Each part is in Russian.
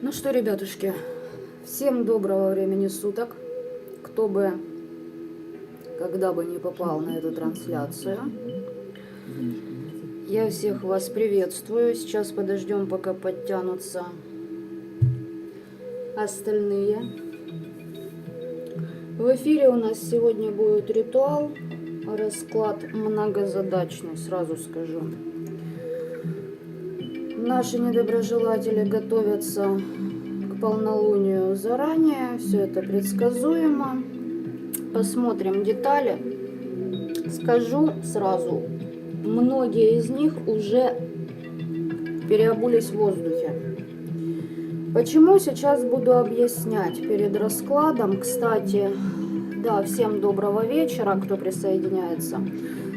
Ну что, ребятушки, всем доброго времени суток. Кто бы, когда бы не попал на эту трансляцию, я всех вас приветствую. Сейчас подождем, пока подтянутся остальные. В эфире у нас сегодня будет ритуал, расклад многозадачный, сразу скажу. Наши недоброжелатели готовятся к полнолунию заранее, все это предсказуемо. Посмотрим детали. Скажу сразу, многие из них уже переобулись в воздухе. Почему, сейчас буду объяснять перед раскладом. Кстати, да, всем доброго вечера, кто присоединяется.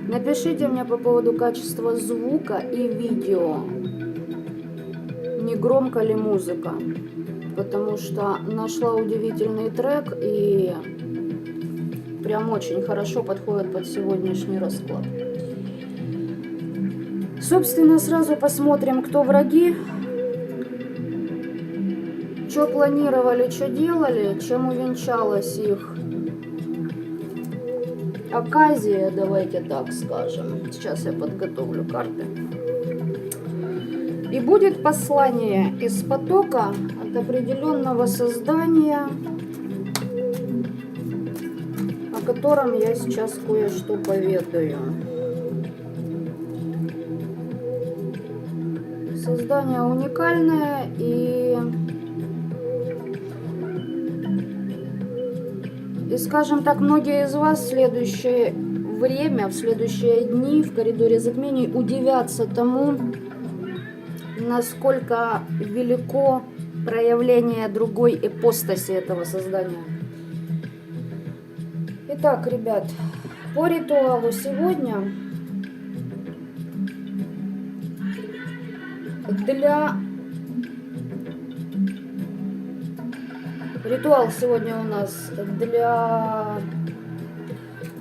Напишите мне по поводу качества звука и видео. Не громко ли музыка? Потому что нашла удивительный трек и прям очень хорошо подходит под сегодняшний расклад. Собственно, сразу посмотрим, кто враги, что планировали, что делали, чем увенчалась их оказия, давайте так скажем. Сейчас я подготовлю карты. И будет послание из потока от определенного создания, о котором я сейчас кое-что поведаю. Создание уникальное, и скажем так, многие из вас в следующее время, в следующие дни в коридоре затмений удивятся тому, насколько велико проявление другой ипостаси этого создания. Итак, ребят, по ритуалу сегодня ритуал сегодня у нас для,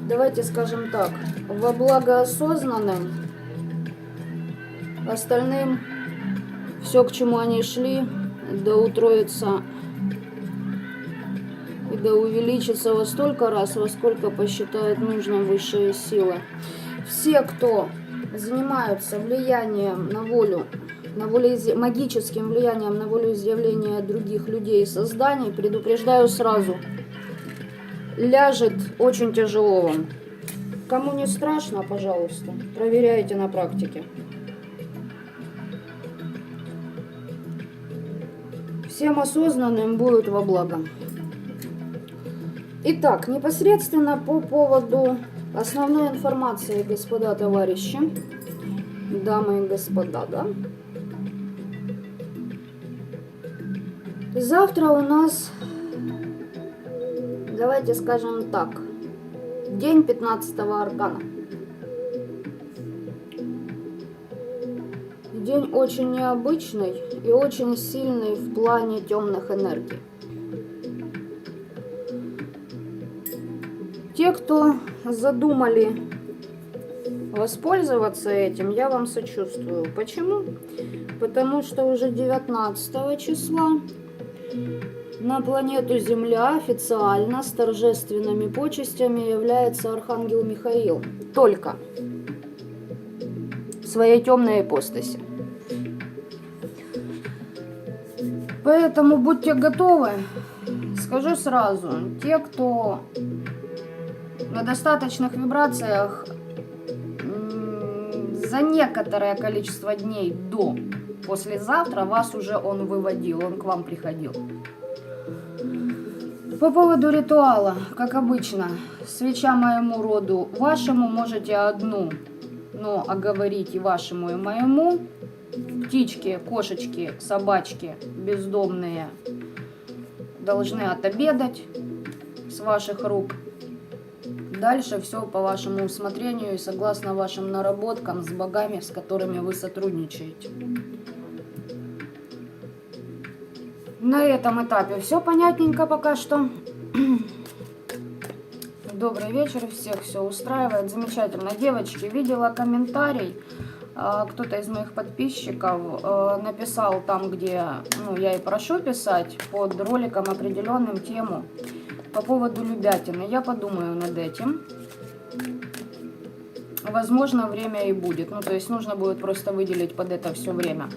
давайте скажем так, во благо осознанным, остальным все, к чему они шли, да утроится и да увеличится во столько раз, во сколько посчитает нужным высшие силы. Все, кто занимаются влиянием на волю, магическим влиянием на волеизъявления других людей и созданий, предупреждаю сразу, ляжет очень тяжело вам. Кому не страшно, пожалуйста, проверяйте на практике. Всем осознанным будет во благо. Итак, непосредственно по поводу основной информации, господа товарищи, дамы и господа, да? Завтра у нас, давайте скажем так, день 15-го аркана. День очень необычный и очень сильный в плане темных энергий. Те, кто задумали воспользоваться этим, я вам сочувствую. Почему? Потому что уже 19 числа на планету Земля официально с торжественными почестями является Архангел Михаил. Только в своей темной ипостаси. Поэтому будьте готовы. Скажу сразу, те, кто на достаточных вибрациях за некоторое количество дней до послезавтра, вас уже он выводил, он к вам приходил. По поводу ритуала, как обычно, свеча моему роду, вашему можете одну, но оговорить и вашему, и моему. Птички, кошечки, собачки бездомные должны отобедать с ваших рук. Дальше все по вашему усмотрению и согласно вашим наработкам с богами, с которыми вы сотрудничаете. На этом этапе все понятненько пока что. Добрый вечер, всех все устраивает. Замечательно. Девочки, видела комментарий Кто-то из моих подписчиков написал там, где я и прошу писать, под роликом определенным тему по поводу любятины. Я подумаю над этим. Возможно, время и будет. То есть нужно будет просто выделить под это все время.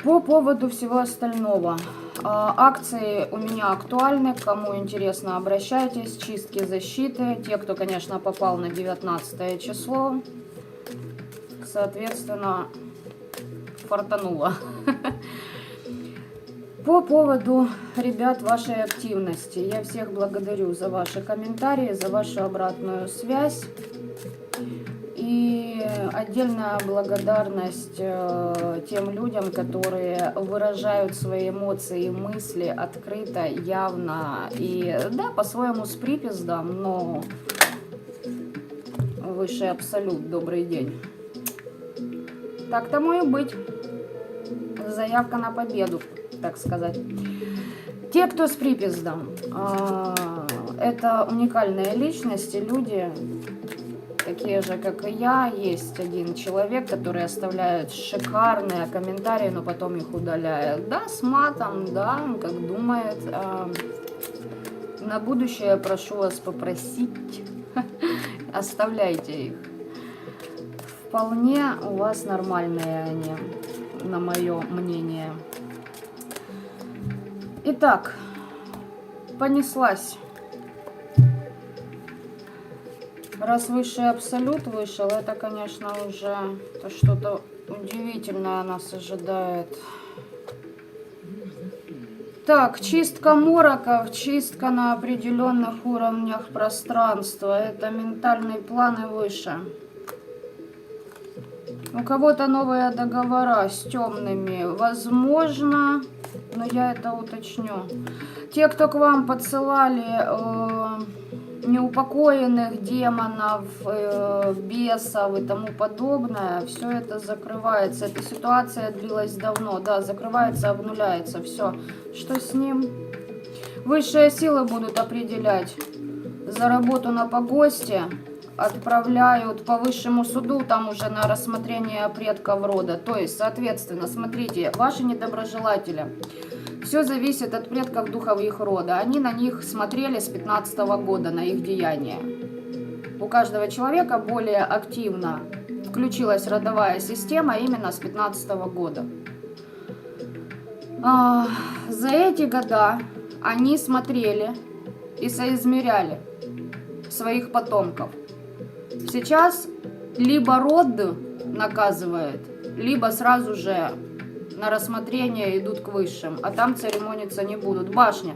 По поводу всего остального. Акции у меня актуальны. Кому интересно, обращайтесь. Чистки, защиты. Те, кто, конечно, попал на 19 число. Соответственно, фартануло. По поводу, ребят, вашей активности. Я всех благодарю за ваши комментарии, за вашу обратную связь. И отдельная благодарность тем людям, которые выражают свои эмоции и мысли открыто, явно и, да, по-своему с припиздом, но высший абсолют. Добрый день. Так тому и быть. Заявка на победу, так сказать. Те, кто с припиздом, это уникальные личности, люди, такие же, как и я. Есть один человек, который оставляет шикарные комментарии, но потом их удаляет. Да, с матом, да, как думает. На будущее прошу вас попросить, оставляйте их. Вполне у вас нормальные они, на мое мнение. Итак, понеслась. Раз высший абсолют вышел, это, конечно, уже что-то удивительное нас ожидает. Так, чистка мороков, чистка на определенных уровнях пространства. Это ментальный план и выше. У кого-то новые договора с темными, возможно, но я это уточню. Те, кто к вам подсылали неупокоенных демонов, бесов и тому подобное, все это закрывается. Эта ситуация длилась давно, да, закрывается, обнуляется, все. Что с ним? Высшие силы будут определять за работу на погосте. Отправляют по высшему суду, там уже на рассмотрение предков рода. То есть, соответственно, смотрите, ваши недоброжелатели. Все зависит от предков духов их рода. Они на них смотрели с 15-го года, на их деяния. У каждого человека более активно включилась родовая система именно с 15-го года. За эти года они смотрели и соизмеряли своих потомков. Сейчас либо род наказывает, либо сразу же на рассмотрение идут к высшим, а там церемониться не будут. Башня.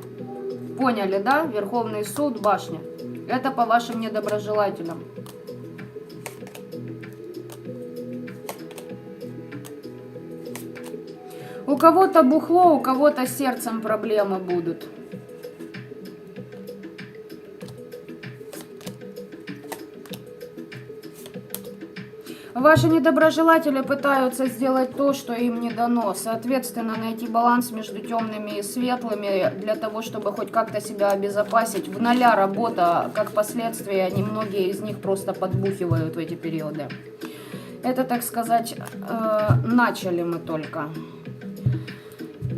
Поняли, да? Верховный суд, башня. Это по вашим недоброжелателям. У кого-то бухло, у кого-то с сердцем проблемы будут. Ваши недоброжелатели пытаются сделать то, что им не дано. Соответственно, найти баланс между темными и светлыми для того, чтобы хоть как-то себя обезопасить. В ноля работа, как последствие, многие из них просто подбухивают в эти периоды. Это, так сказать, начали мы только.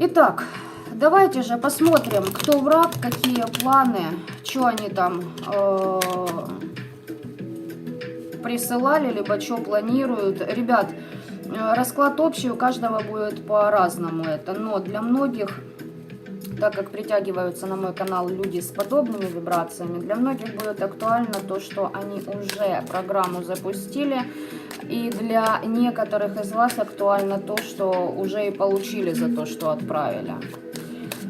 Итак, давайте же посмотрим, кто враг, какие планы, что они там присылали, либо что планируют. Ребят, расклад общий, у каждого будет по-разному это, но для многих, так как притягиваются на мой канал люди с подобными вибрациями, для многих будет актуально то, что они уже программу запустили, и для некоторых из вас актуально то, что уже и получили за то, что отправили.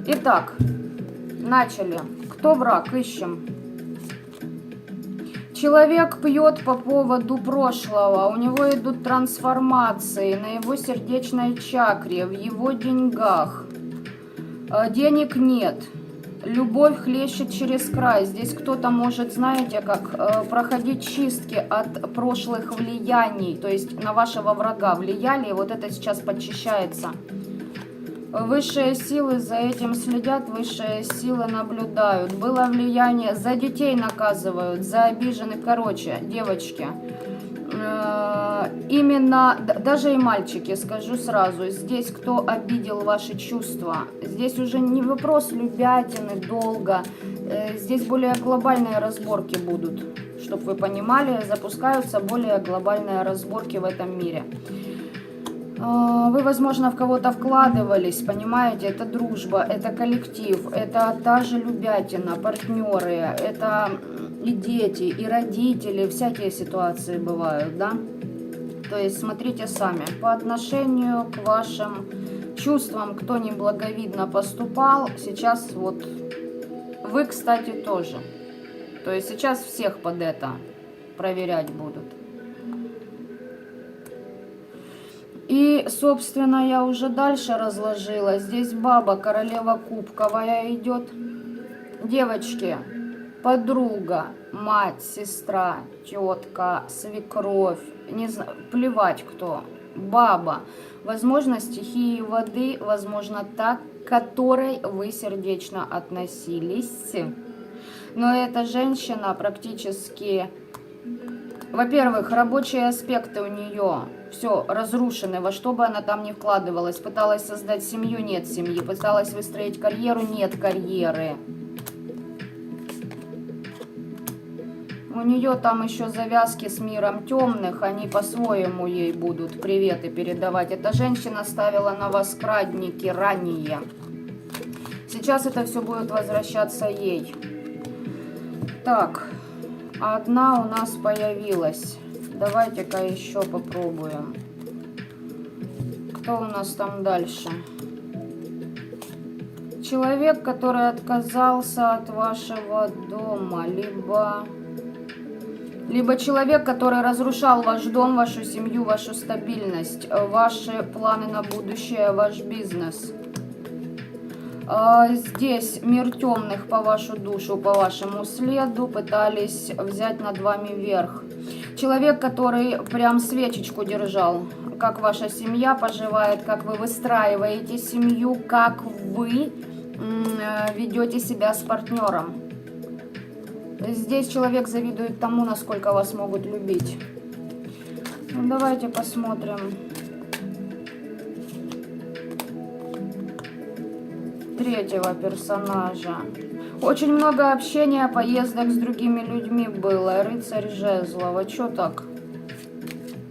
Итак, начали. Кто враг? Ищем. Человек пьет по поводу прошлого, у него идут трансформации на его сердечной чакре, в его деньгах. Денег нет, любовь хлещет через край. Здесь кто-то может, знаете, как проходить чистки от прошлых влияний, то есть на вашего врага влияли, и вот это сейчас подчищается. Высшие силы за этим следят, высшие силы наблюдают. Было влияние, за детей наказывают, за обиженных, короче, девочки. Именно, даже и мальчики, скажу сразу, здесь кто обидел ваши чувства, здесь уже не вопрос любятины, долго, здесь более глобальные разборки будут, чтобы вы понимали, запускаются более глобальные разборки в этом мире. Вы, возможно, в кого-то вкладывались, понимаете, это дружба, это коллектив, это та же любятина, партнеры, это и дети, и родители, всякие ситуации бывают, да? То есть смотрите сами, по отношению к вашим чувствам, кто неблаговидно поступал, сейчас вот вы, кстати, тоже. То есть сейчас всех под это проверять будут. И, собственно, я уже дальше разложила. Здесь баба, королева кубковая идет. Девочки, подруга, мать, сестра, тетка, свекровь, не знаю, плевать кто. Баба, возможно, стихии воды, возможно, та, к которой вы сердечно относились. Но эта женщина практически... Во-первых, рабочие аспекты у нее все разрушены, во что бы она там ни вкладывалась. Пыталась создать семью, нет семьи. Пыталась выстроить карьеру, нет карьеры. У нее там еще завязки с миром темных, они по-своему ей будут приветы передавать. Эта женщина ставила на вас крадники ранее. Сейчас это все будет возвращаться ей. Так... Одна у нас появилась. Давайте-ка еще попробуем. Кто у нас там дальше? Человек, который отказался от вашего дома. Либо человек, который разрушал ваш дом, вашу семью, вашу стабильность, ваши планы на будущее, ваш бизнес. Здесь мир темных по вашу душу, по вашему следу пытались взять над вами верх. Человек, который прям свечечку держал, как ваша семья поживает, как вы выстраиваете семью, как вы ведете себя с партнером. Здесь человек завидует тому, насколько вас могут любить. Ну, давайте посмотрим. Третьего персонажа. Очень много общения, поездок с другими людьми было. Рыцарь жезлов. А чё так?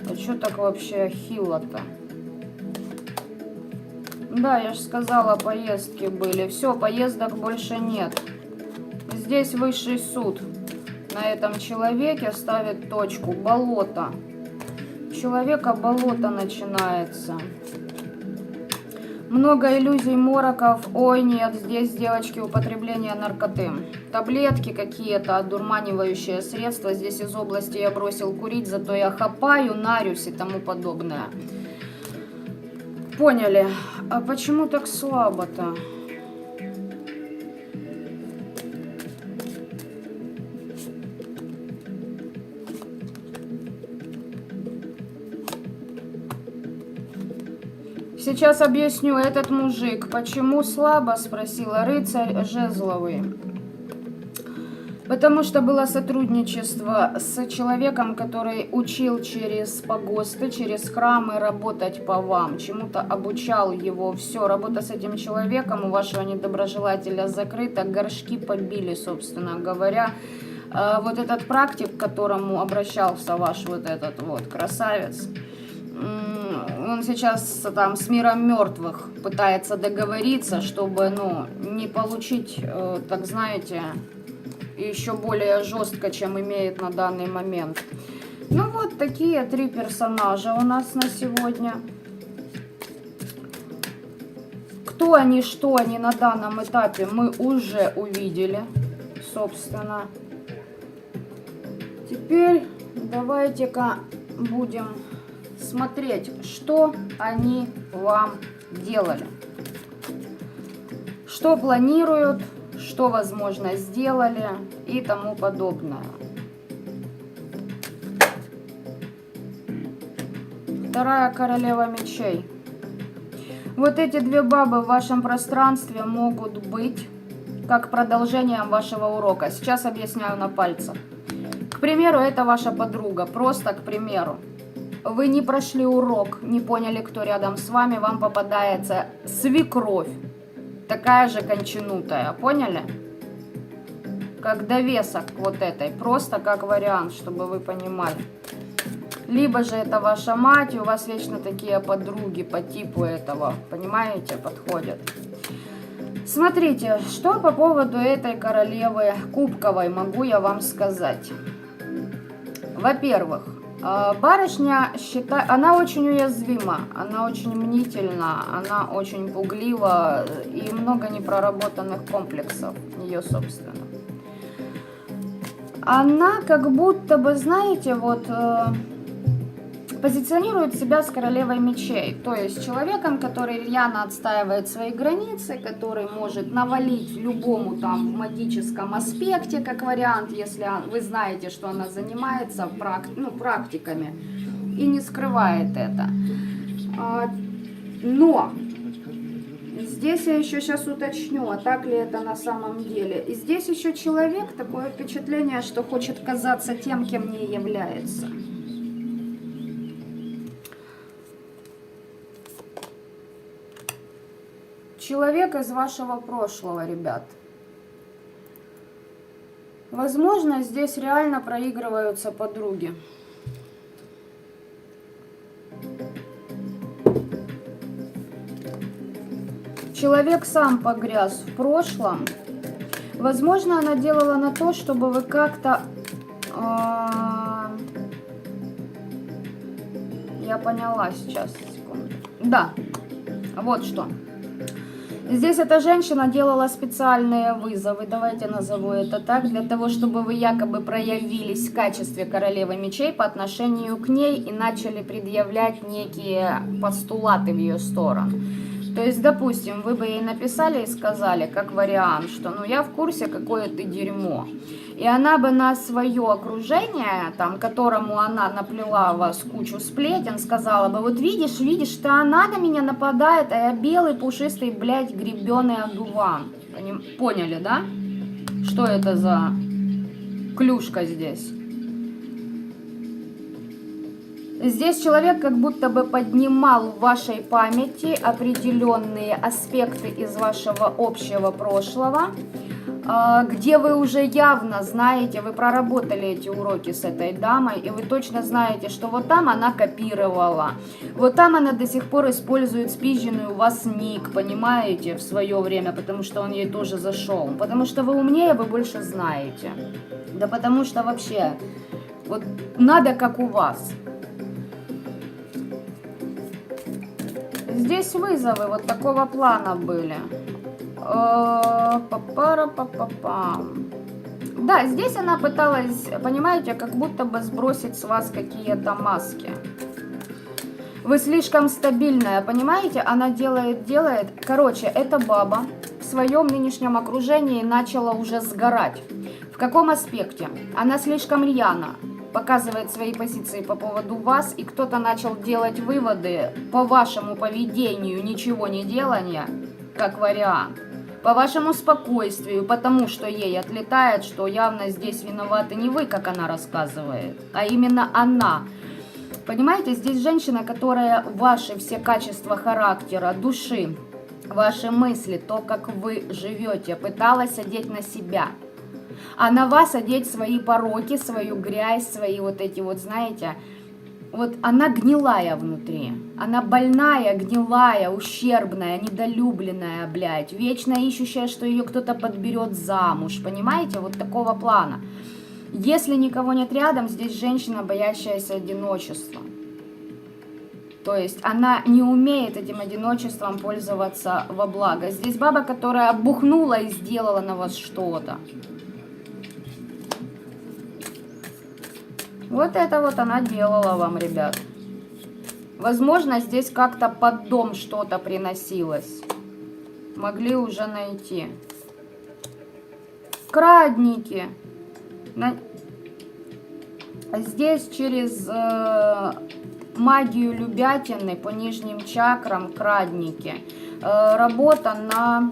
А чё так вообще хило-то? Да, я же сказала, поездки были. Все, поездок больше нет. Здесь высший суд. На этом человеке ставит точку. Болото. У человека болото начинается. Много иллюзий, мороков. Ой, нет, здесь, девочки, употребление наркоты. Таблетки какие-то, одурманивающие средства. Здесь из области я бросил курить, зато я хапаю, нарюсь и тому подобное. Поняли. А почему так слабо-то? Сейчас объясню, этот мужик, почему слабо, спросила рыцарь жезловый. Потому что было сотрудничество с человеком, который учил через погосты, через храмы работать по вам, чему-то обучал его. Все, работа с этим человеком у вашего недоброжелателя закрыта, горшки побили, собственно говоря. Вот этот практик, к которому обращался ваш вот этот вот красавец, он сейчас там с миром мертвых пытается договориться, чтобы, не получить, так знаете, еще более жестко, чем имеет на данный момент. Ну вот такие 3 персонажа у нас на сегодня. Кто они, что они на данном этапе, мы уже увидели, собственно. Теперь давайте-ка будем смотреть, что они вам делали, что планируют, что, возможно, сделали и тому подобное. Вторая королева мечей. Вот эти 2 бабы в вашем пространстве могут быть как продолжением вашего урока. Сейчас объясняю на пальцах. К примеру, это ваша подруга, просто к примеру. Вы не прошли урок, не поняли, кто рядом с вами, вам попадается свекровь, такая же конченутая, поняли? Как довесок вот этой, просто как вариант, чтобы вы понимали. Либо же это ваша мать, и у вас вечно такие подруги по типу этого, понимаете, подходят. Смотрите, что по поводу этой королевы кубковой могу я вам сказать. Во-первых, барышня она очень уязвима, она очень мнительна, она очень пуглива и много непроработанных комплексов ее, собственно. Она как будто бы, знаете, вот позиционирует себя с королевой мечей, то есть человеком, который рьяно отстаивает свои границы, который может навалить любому там в магическом аспекте, как вариант, если вы знаете, что она занимается практиками и не скрывает это. Но здесь я еще сейчас уточню, а так ли это на самом деле. И здесь еще человек, такое впечатление, что хочет казаться тем, кем не является. Человек из вашего прошлого, ребят. Возможно, здесь реально проигрываются подруги. Человек сам погряз в прошлом. Возможно, она делала на то, чтобы вы как-то... Я поняла сейчас, секунду. Да, вот что. Здесь эта женщина делала специальные вызовы, давайте назову это так, для того, чтобы вы якобы проявились в качестве королевы мечей по отношению к ней и начали предъявлять некие постулаты в ее сторону. То есть, допустим, вы бы ей написали и сказали, как вариант, что ну я в курсе, какое ты дерьмо. И она бы на свое окружение, там, которому она наплела вас кучу сплетен, сказала бы, вот видишь, что она на меня нападает, а я белый, пушистый, блядь, гребеный одуван. Поняли, да? Что это за клюшка здесь? Здесь человек как будто бы поднимал в вашей памяти определенные аспекты из вашего общего прошлого, где вы уже явно знаете, вы проработали эти уроки с этой дамой, и вы точно знаете, что вот там она копировала, вот там она до сих пор использует спизженный у вас ник, понимаете, в свое время, потому что он ей тоже зашел, потому что вы умнее, вы больше знаете, да потому что вообще, вот надо как у вас. Здесь вызовы вот такого плана были. Да, здесь она пыталась, понимаете, как будто бы сбросить с вас какие-то маски. Вы слишком стабильная, понимаете? Она делает. Короче, эта баба в своем нынешнем окружении начала уже сгорать. В каком аспекте? Она слишком рьяна показывает свои позиции по поводу вас, и кто-то начал делать выводы по вашему поведению, ничего не делания, как вариант, по вашему спокойствию, потому что ей отлетает, что явно здесь виноваты не вы, как она рассказывает, а именно она. Понимаете, здесь женщина, которая ваши все качества характера, души, ваши мысли, то, как вы живете, пыталась одеть на себя. А на вас одеть свои пороки, свою грязь, свои вот эти вот, знаете, вот она гнилая внутри. Она больная, гнилая, ущербная, недолюбленная, блядь, вечно ищущая, что ее кто-то подберет замуж, понимаете, вот такого плана. Если никого нет рядом, здесь женщина, боящаяся одиночества. То есть она не умеет этим одиночеством пользоваться во благо. Здесь баба, которая бухнула и сделала на вас что-то. Вот это вот она делала вам, ребят. Возможно, здесь как-то под дом что-то приносилось. Могли уже найти. Крадники. Здесь через магию любятины по нижним чакрам крадники. Работа на...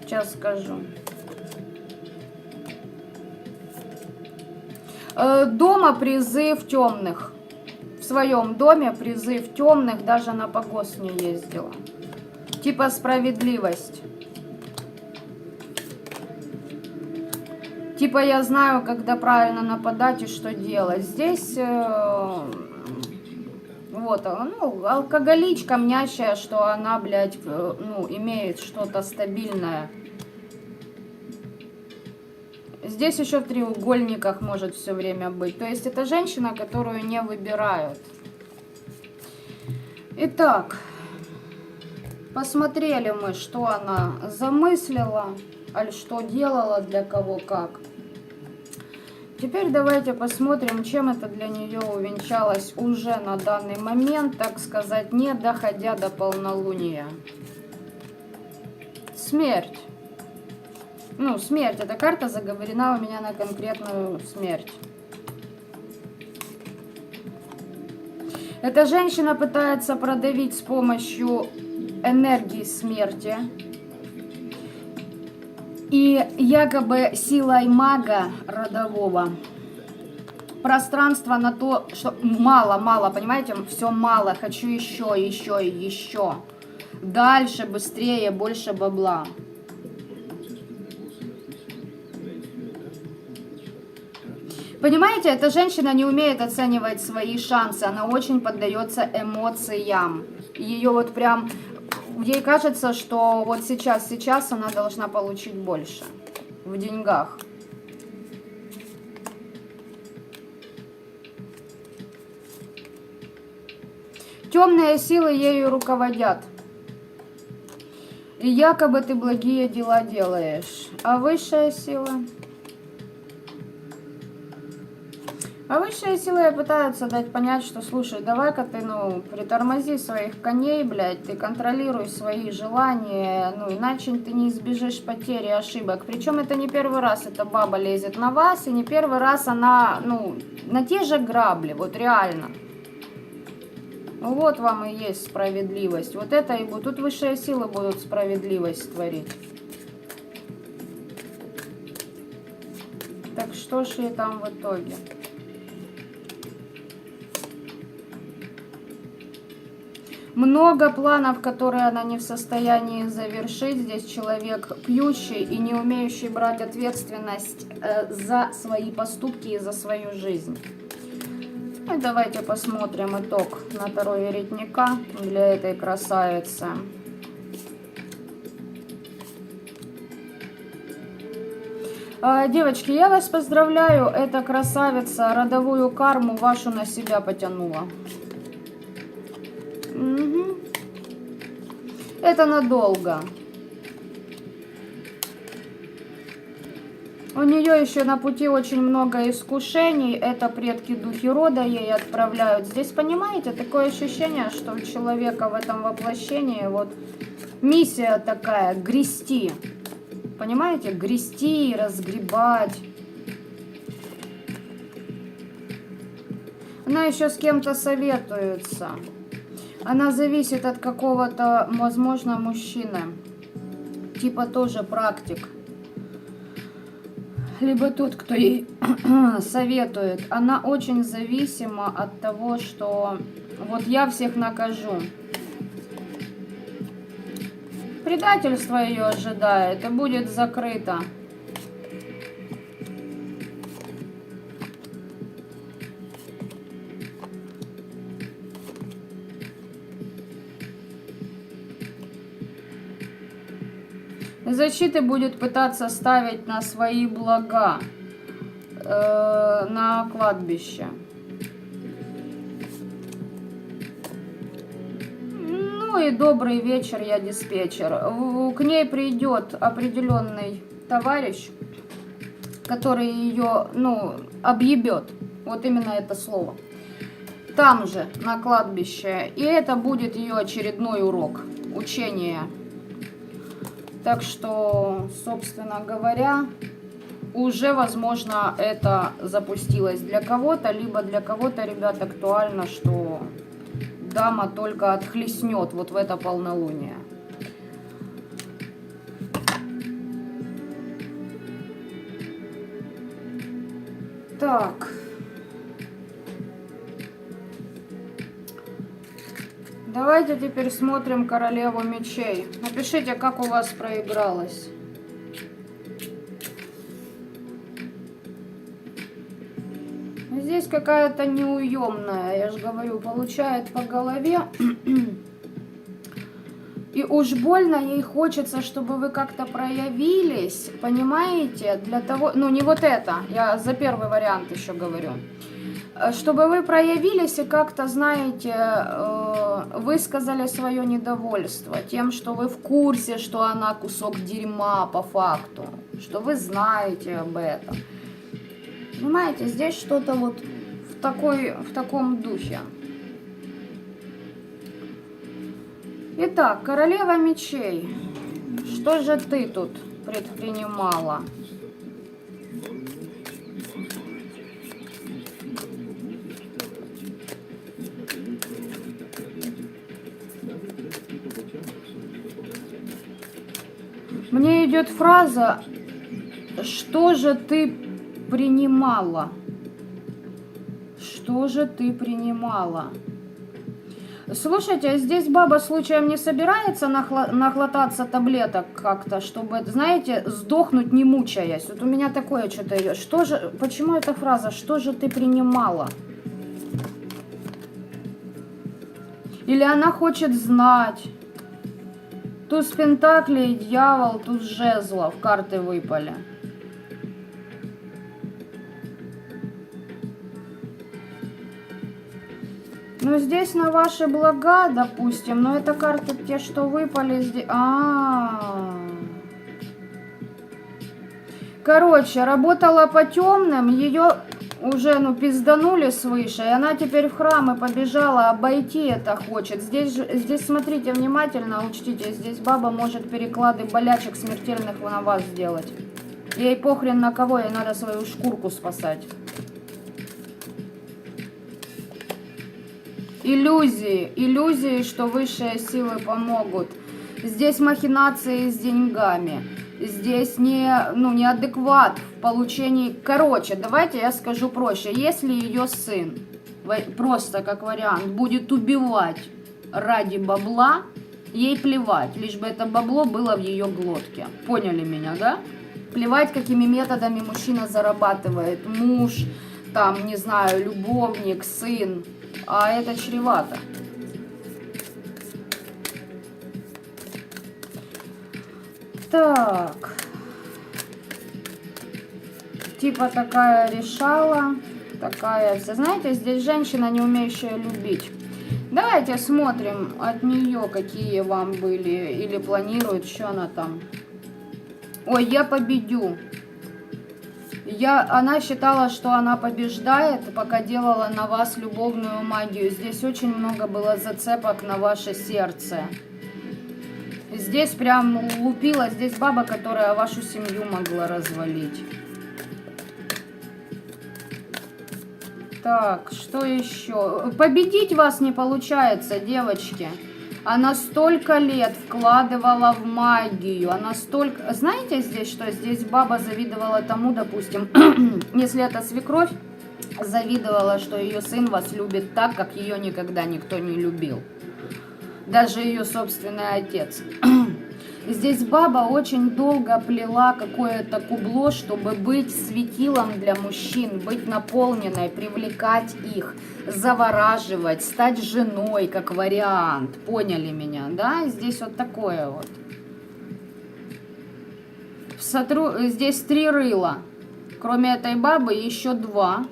Сейчас скажу. Дома призыв темных. В своем доме призыв темных, даже на покос не ездила. Типа справедливость. Типа я знаю, когда правильно нападать и что делать. Здесь вот, ну, алкоголичка мнящая, что она, блядь, ну, имеет что-то стабильное. Здесь еще в треугольниках может все время быть. То есть это женщина, которую не выбирают. Итак, посмотрели мы, что она замыслила, аль что делала, для кого как. Теперь давайте посмотрим, чем это для нее увенчалось уже на данный момент, так сказать, не доходя до полнолуния. Смерть. Ну, смерть. Эта карта заговорена у меня на конкретную смерть. Эта женщина пытается продавить с помощью энергии смерти. И якобы силой мага родового пространство на то, что мало, понимаете, все мало, хочу еще и еще. Дальше, быстрее, больше бабла. Понимаете, эта женщина не умеет оценивать свои шансы, она очень поддается эмоциям. Ее вот прям... Ей кажется, что вот сейчас она должна получить больше в деньгах. Темные силы ею руководят. И якобы ты благие дела делаешь. А высшая сила? А высшие силы пытаются дать понять, что, слушай, давай-ка ты, ну, притормози своих коней, блядь, ты контролируй свои желания, ну, иначе ты не избежишь потери, ошибок. Причем это не первый раз эта баба лезет на вас, и не первый раз она, ну, на те же грабли, вот реально. Вот вам и есть справедливость. Вот это и будет. Тут высшие силы будут справедливость творить. Так что ж ей там в итоге? Много планов, которые она не в состоянии завершить. Здесь человек пьющий и не умеющий брать ответственность за свои поступки и за свою жизнь. Ну, давайте посмотрим итог на Таро Веретника для этой красавицы. Девочки, я вас поздравляю, эта красавица родовую карму вашу на себя потянула. Угу. Это надолго. У нее еще на пути очень много искушений. Это предки духи рода ей отправляют. Здесь, понимаете, такое ощущение, что у человека в этом воплощении вот миссия такая — грести. Понимаете? Грести, разгребать. Она еще с кем-то советуется. Она зависит от какого-то, возможно, мужчины. Типа тоже практик. Либо тот, кто ей советует. Она очень зависима от того, что вот я всех накажу. Предательство ее ожидает и будет закрыто. Защиты будет пытаться ставить на свои блага, на кладбище. Ну и добрый вечер, я диспетчер. К ней придет определенный товарищ, который ее, ну, объебет. Вот именно это слово. Там же, на кладбище. И это будет ее очередной урок, учение. Так что, собственно говоря, уже, возможно, это запустилось для кого-то, либо для кого-то, ребят, актуально, что дама только отхлестнет вот в это полнолуние. Так. Давайте теперь смотрим королеву мечей. Напишите, как у вас проигралось. Здесь какая-то неуемная, я же говорю, получает по голове. И уж больно ей хочется, чтобы вы как-то проявились, понимаете, для того, ну не вот это, я за первый вариант еще говорю, чтобы вы проявились и как-то, знаете, высказали свое недовольство тем, что вы в курсе, что она кусок дерьма по факту, что вы знаете об этом. Понимаете, здесь что-то вот в таком духе. Итак, королева мечей. Что же ты тут предпринимала? Мне идет фраза, что же ты принимала? Что же ты принимала? Слушайте, здесь баба случаем не собирается нахлотаться таблеток как-то, чтобы, знаете, сдохнуть не мучаясь. Вот у меня такое что-то идет. Что же, почему эта фраза, что же ты принимала? Или она хочет знать? Туз пентаклей, дьявол, туз жезлов, карты выпали. Ну, здесь на ваши блага, допустим, но это карты те, что выпали здесь. Короче, работала по темным, ее уже, ну, пизданули свыше, и она теперь в храм и побежала, обойти это хочет. Здесь смотрите внимательно, учтите, здесь баба может переклады болячек смертельных на вас сделать. Ей похрен на кого, ей надо свою шкурку спасать. Иллюзии, что высшие силы помогут. Здесь махинации с деньгами. Здесь неадекват в получении. Короче, давайте я скажу проще. Если ее сын, просто как вариант, будет убивать ради бабла, ей плевать, лишь бы это бабло было в ее глотке. Поняли меня, да? Плевать, какими методами мужчина зарабатывает. Муж, там, не знаю, любовник, сын. А это чревато. Так. Типа такая решала. Такая вся. Знаете, здесь женщина, не умеющая любить. Давайте смотрим от нее, какие вам были. Или планирует, что она там. Ой, я победю. Она считала, что она побеждает, пока делала на вас любовную магию. Здесь очень много было зацепок на ваше сердце. Здесь прям лупила, здесь баба, которая вашу семью могла развалить. Так, что еще? Победить вас не получается, девочки. Она столько лет вкладывала в магию, она столько... Знаете здесь что? Здесь баба завидовала тому, допустим, если это свекровь, завидовала, что ее сын вас любит так, как ее никогда никто не любил. Даже ее собственный отец. Здесь баба очень долго плела какое-то кубло, чтобы быть светилом для мужчин, быть наполненной, привлекать их, завораживать, стать женой, как вариант. Поняли меня, да? Здесь вот такое вот. Здесь 3 рыла. Кроме этой бабы еще 2,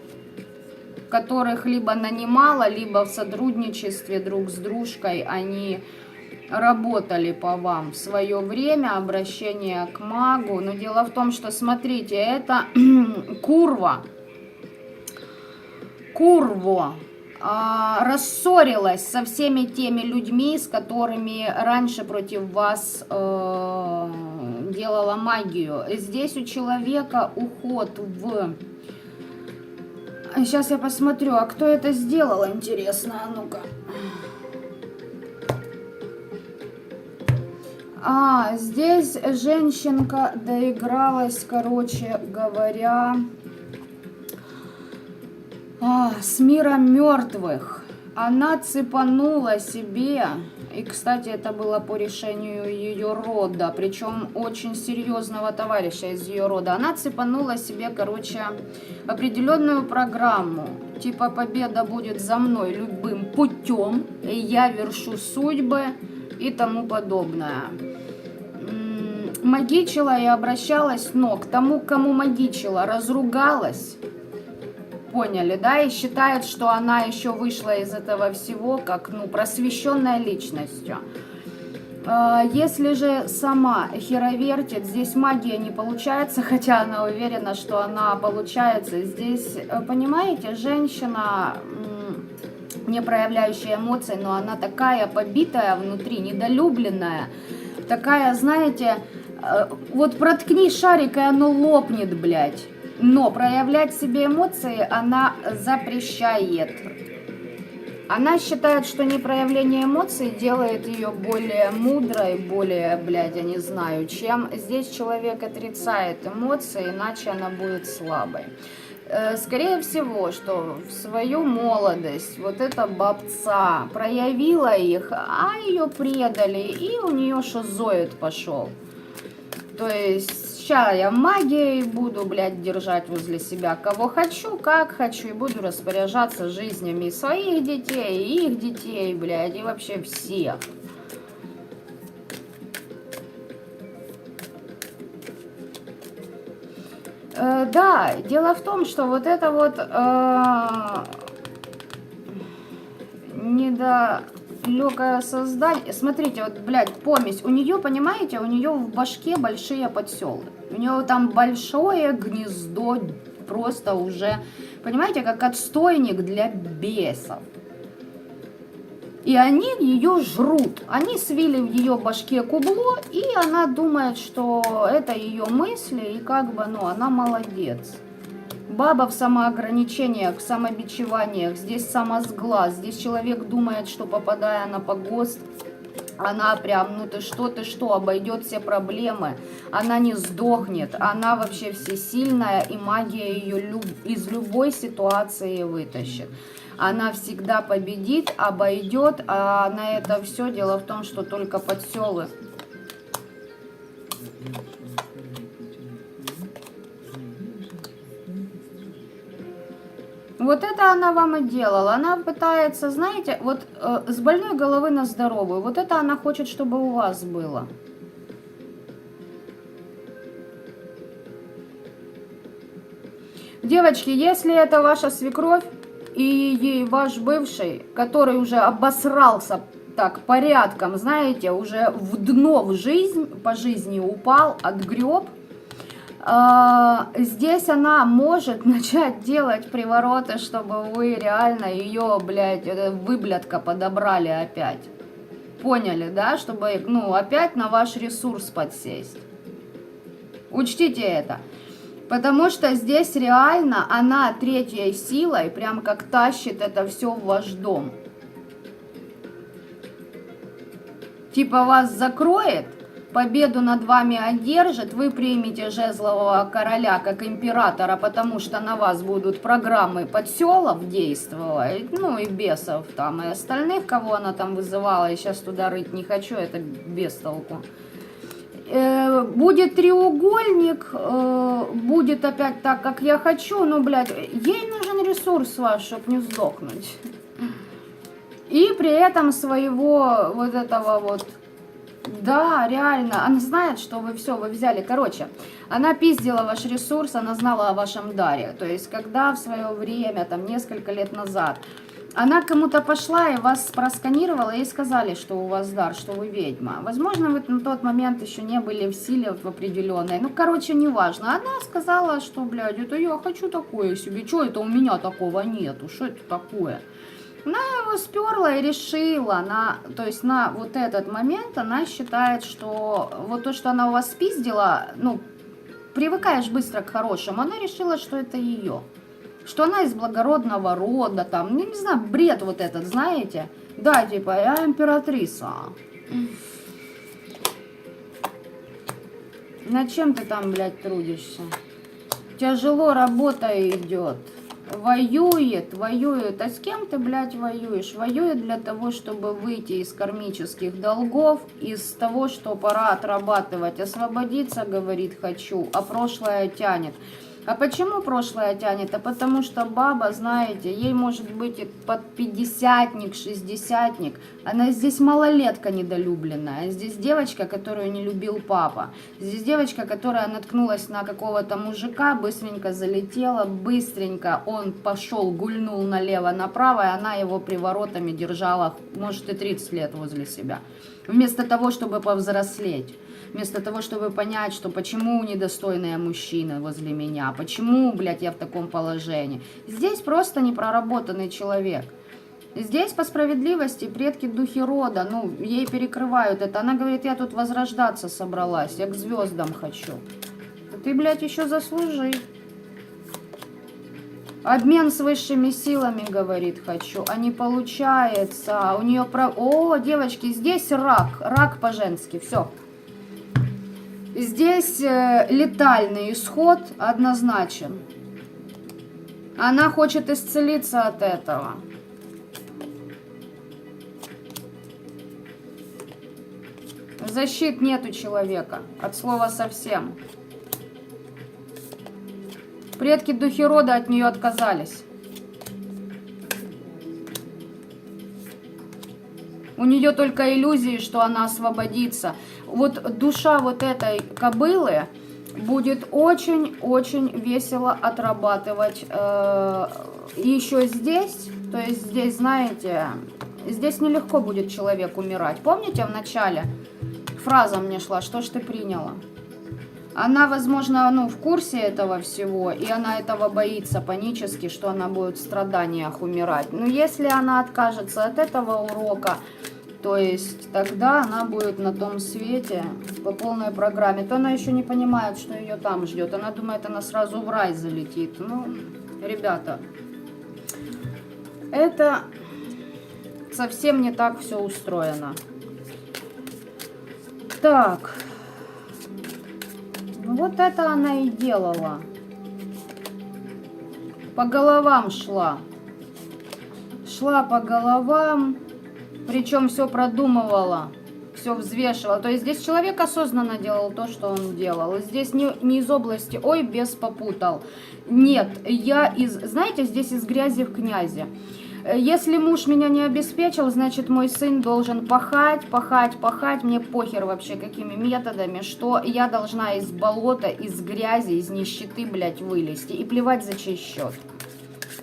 которых либо нанимала, либо в сотрудничестве друг с дружкой они... работали по вам в свое время, обращение к магу. Но дело в том, что, смотрите, это Курво рассорилась со всеми теми людьми, с которыми раньше против вас делала магию. Здесь у человека уход в... Сейчас я посмотрю, а кто это сделал, интересно, а ну-ка. Здесь женщинка доигралась, короче говоря, с миром мертвых. Она цепанула себе, и, кстати, это было по решению ее рода, причем очень серьезного товарища из ее рода. Она цепанула себе, короче, определенную программу. Типа победа будет за мной любым путем, и я вершу судьбы и тому подобное. Магичила и обращалась, но к тому, кому магичила, разругалась. Поняли, да, и считает, что она еще вышла из этого всего, как, ну, просвещенная личностью. Если же сама херовертит, здесь магия не получается, хотя она уверена, что она получается. Здесь, понимаете, женщина, не проявляющая эмоций, но она такая побитая внутри, недолюбленная, такая, знаете, вот проткни шарик, и оно лопнет, блядь. Но проявлять себе эмоции она запрещает. Она считает, что непроявление эмоций делает ее более мудрой, более, блядь, я не знаю, чем. Здесь человек отрицает эмоции, иначе она будет слабой. Скорее всего, что в свою молодость вот эта бабца проявила их, а ее предали, и у нее шизоид пошел. То есть сейчас я магией буду, блядь, держать возле себя кого хочу, как хочу, и буду распоряжаться жизнями своих детей, и их детей, блядь, и вообще всех. Да, дело в том, что вот это вот недалекое создание. Смотрите, вот, блядь, помесь. У нее, понимаете, у нее в башке большие подселы. У нее там большое гнездо, просто уже, понимаете, как отстойник для бесов. И они ее жрут. Они свили в ее башке кубло, и она думает, что это ее мысли, и как бы, ну, она молодец. Баба в самоограничениях, в самобичеваниях, здесь самосглаз. Здесь человек думает, что попадая на погост, она прям, ну ты что, обойдет все проблемы. Она не сдохнет, она вообще всесильная, и магия ее из любой ситуации вытащит. Она всегда победит, обойдет, а на это все дело в том, что только подселы. Вот это она вам и делала. Она пытается, знаете, вот с больной головы на здоровую. Вот это она хочет, чтобы у вас было. Девочки, если это ваша свекровь и ваш бывший, который уже обосрался так порядком, знаете, уже в дно в жизнь, по жизни упал, отгреб, здесь она может начать делать привороты, чтобы вы реально ее, блядь, выблядка подобрали опять. Поняли, да? Чтобы, ну, опять на ваш ресурс подсесть. Учтите это. Потому что здесь реально она третьей силой прям как тащит это все в ваш дом. Типа вас закроет, победу над вами одержит, вы примете жезлового короля как императора, потому что на вас будут программы подселов действовать, ну и бесов там, и остальных, кого она там вызывала, я сейчас туда рыть не хочу, это бестолку. Будет треугольник, будет опять так, как я хочу, но, блядь, ей нужен ресурс ваш, чтобы не сдохнуть. И при этом своего вот этого вот, да, реально, она знает, что вы все, вы взяли. Короче, она пиздила ваш ресурс, она знала о вашем даре. То есть, когда в свое время, там, несколько лет назад, она кому-то пошла и вас просканировала, и сказали, что у вас дар, что вы ведьма. Возможно, вы на тот момент еще не были в силе в определенной. Ну, короче, неважно. Она сказала, что, блядь, это я хочу такое себе. Что это у меня такого нету? Что это такое? Она его сперла и решила, то есть на вот этот момент она считает, что вот то, что она у вас спиздила, ну, привыкаешь быстро к хорошему, она решила, что это ее. Что она из благородного рода, там, ну, не знаю, бред вот этот, знаете? Да, типа, я императрица. Над чем ты там, блядь, трудишься? Тяжело работа идет. Воюет, воюет. А с кем ты, блядь, воюешь? Воюет для того, чтобы выйти из кармических долгов, из того, что пора отрабатывать. Освободиться, говорит, хочу, а прошлое тянет. А почему прошлое тянет? А потому что баба, знаете, ей может быть и под 50-ник, 60-ник. Она здесь малолетка недолюбленная. Здесь девочка, которую не любил папа. Здесь девочка, которая наткнулась на какого-то мужика, быстренько залетела, быстренько он пошел, гульнул налево-направо, и она его приворотами держала, может, и 30 лет возле себя. Вместо того, чтобы повзрослеть. Вместо того, чтобы понять, что почему недостойные мужчины возле меня, почему, блядь, я в таком положении. Здесь просто непроработанный человек. Здесь по справедливости предки духи рода, ну, ей перекрывают это. Она говорит, я тут возрождаться собралась, я к звездам хочу. Ты, блядь, еще заслужи. Обмен с высшими силами, говорит, хочу, а не получается. У нее О, девочки, здесь рак по-женски, все. Здесь летальный исход однозначен. Она хочет исцелиться от этого. Защит нет у человека. От слова совсем. Предки духи рода от нее отказались. У нее только иллюзии, что она освободится. Вот душа вот этой кобылы будет очень-очень весело отрабатывать еще здесь. То есть здесь, знаете, здесь нелегко будет человек умирать. Помните в начале фраза мне шла, что ж ты приняла? Она, возможно, ну, в курсе этого всего, и она этого боится панически, что она будет в страданиях умирать. Но если она откажется от этого урока, то есть тогда она будет на том свете по полной программе, то она еще не понимает, что ее там ждет. Она думает, она сразу в рай залетит. Ну, ребята, это совсем не так все устроено. Так. Вот это она и делала. По головам шла. Шла по головам, причем все продумывала, все взвешивала. То есть здесь человек осознанно делал то, что он делал. Здесь не из области «ой, бес попутал». Нет, я знаете, здесь из грязи в князи. Если муж меня не обеспечил, значит, мой сын должен пахать, мне похер вообще какими методами, что я должна из болота, из грязи, из нищеты, блядь, вылезти. И плевать за чей счет.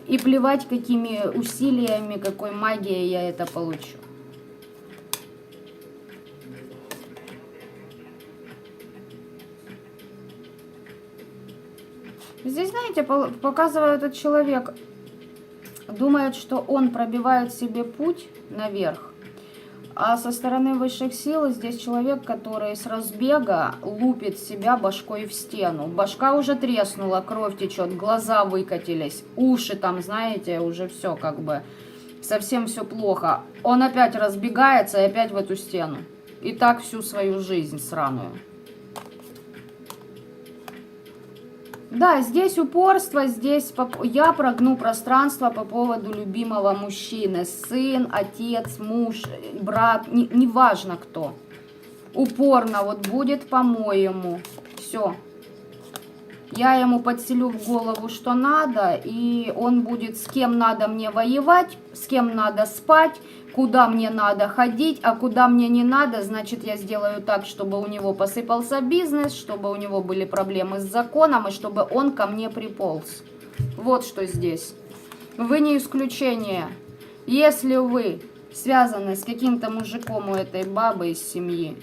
И плевать, какими усилиями, какой магией я это получу. Здесь, знаете, показывает этот человек... Думает, что он пробивает себе путь наверх, а со стороны высших сил здесь человек, который с разбега лупит себя башкой в стену. Башка уже треснула, кровь течет, глаза выкатились, уши там, знаете, уже все как бы, совсем все плохо. Он опять разбегается и опять в эту стену. И так всю свою жизнь сраную. Да, здесь упорство, здесь я прогну пространство по поводу любимого мужчины. Сын, отец, муж, брат, неважно кто. Упорно вот будет по-моему. Все. Я ему подселю в голову, что надо, и он будет с кем надо мне воевать, с кем надо спать, куда мне надо ходить, а куда мне не надо, значит, я сделаю так, чтобы у него посыпался бизнес, чтобы у него были проблемы с законом, и чтобы он ко мне приполз. Вот что здесь. Вы не исключение. Если вы связаны с каким-то мужиком у этой бабы из семьи,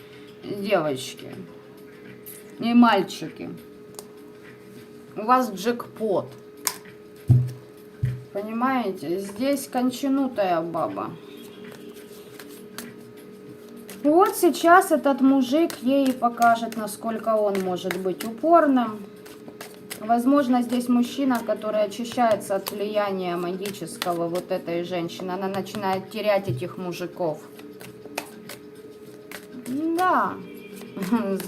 девочки и мальчики, у вас джекпот. Понимаете? Здесь кончанутая баба. Вот сейчас этот мужик ей покажет, насколько он может быть упорным. Возможно, здесь мужчина, который очищается от влияния магического вот этой женщины. Она начинает терять этих мужиков. Да.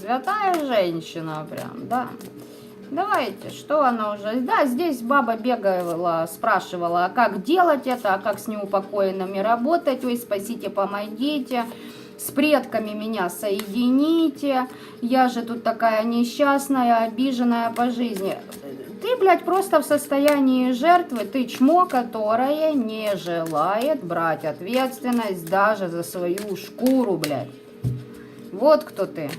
Святая женщина прям, да. Давайте, что она уже... Да, здесь баба бегала, спрашивала, а как делать это, а как с неупокоенными работать. Ой, спасите, помогите. С предками меня соедините. Я же тут такая несчастная, обиженная по жизни. Ты, блядь, просто в состоянии жертвы. Ты чмо, которое не желает брать ответственность даже за свою шкуру, блядь. Вот кто ты.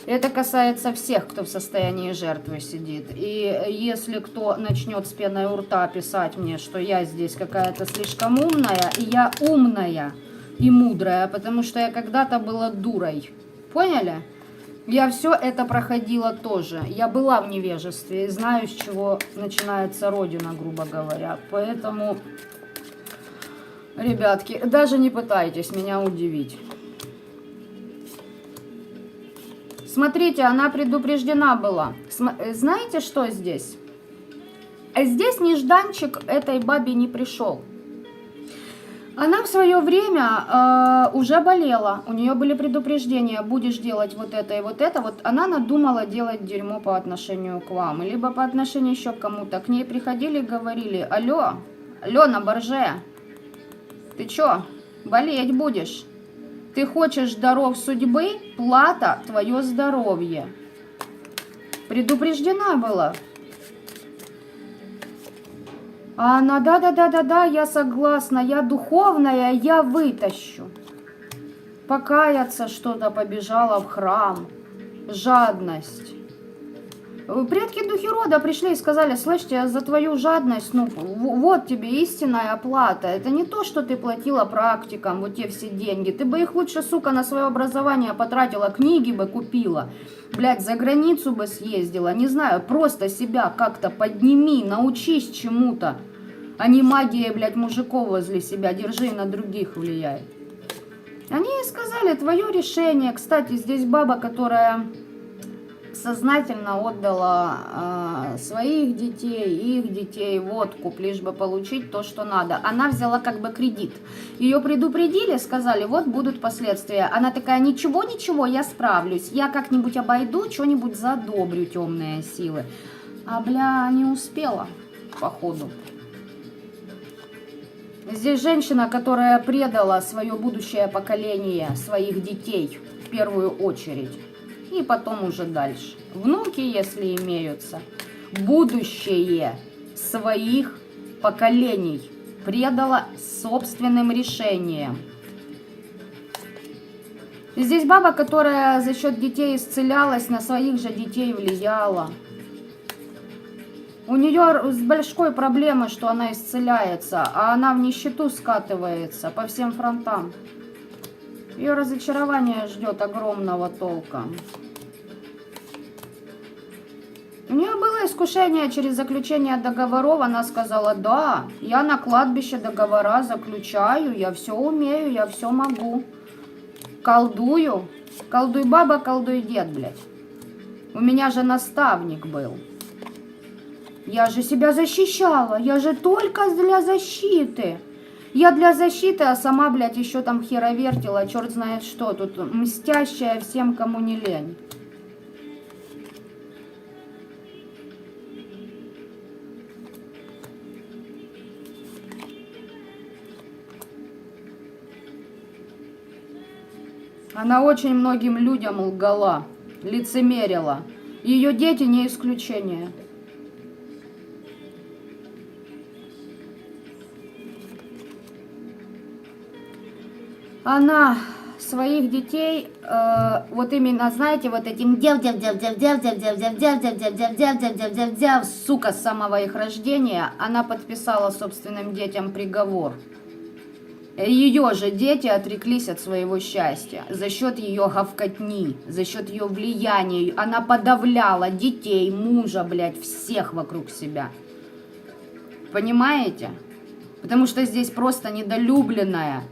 Это касается всех, кто в состоянии жертвы сидит. И если кто начнет с пеной у рта писать мне, что я здесь какая-то слишком умная, и я умная и мудрая, потому что я когда-то была дурой. Поняли? Я все это проходила тоже. Я была в невежестве и знаю, с чего начинается родина, грубо говоря. Поэтому, ребятки, даже не пытайтесь меня удивить. Смотрите, она предупреждена была. Знаете, что здесь? Здесь нежданчик этой бабе не пришел. Она в свое время уже болела. У нее были предупреждения, будешь делать вот это и вот это. Вот она надумала делать дерьмо по отношению к вам. Либо по отношению еще к кому-то. К ней приходили и говорили: алло, Алена Борже, ты че, болеть будешь? Ты хочешь даров судьбы, плата твое здоровье. Предупреждена была. А она: да, я согласна, я духовная, я вытащу. Покаяться что-то побежала в храм. Жадность. Предки духи рода пришли и сказали: слышите, за твою жадность, ну, вот тебе истинная оплата. Это не то, что ты платила практикам, вот те все деньги. Ты бы их лучше, сука, на свое образование потратила, книги бы купила. Блядь, за границу бы съездила, не знаю, просто себя как-то подними, научись чему-то. А не магией, блядь, мужиков возле себя, держи, на других влияй. Они сказали: твое решение. Кстати, здесь баба, которая сознательно отдала своих детей, их детей в откуп, лишь бы получить то, что надо. Она взяла как бы кредит. Ее предупредили, сказали: вот будут последствия. Она такая: ничего, я справлюсь. Я как-нибудь обойду, что-нибудь задобрю, темные силы. А, бля, не успела, походу. Здесь женщина, которая предала свое будущее поколение, своих детей в первую очередь. И потом уже дальше. Внуки, если имеются. Будущее своих поколений предала собственным решением. Здесь баба, которая за счет детей исцелялась, на своих же детей влияла. У нее с большой проблемой, что она исцеляется, а она в нищету скатывается по всем фронтам. Ее разочарование ждет огромного толка. У нее было искушение через заключение договоров. Она сказала: да, я на кладбище договора заключаю, я все умею, я все могу. Колдую. Колдуй баба, колдуй дед, блядь. У меня же наставник был. Я же себя защищала, я же только для защиты. Я для защиты, а сама, блядь, еще там херовертила, черт знает что тут, мстящая всем, кому не лень. Она очень многим людям лгала, лицемерила. Ее дети не исключение. Она своих детей, вот именно, знаете, вот этим сука, с самого их рождения, она подписала собственным детям приговор. Ее же дети отреклись от своего счастья за счет ее говкотни, за счет ее влияния. Она подавляла детей, мужа, блядь, всех вокруг себя. Понимаете? Потому что здесь просто недолюбленная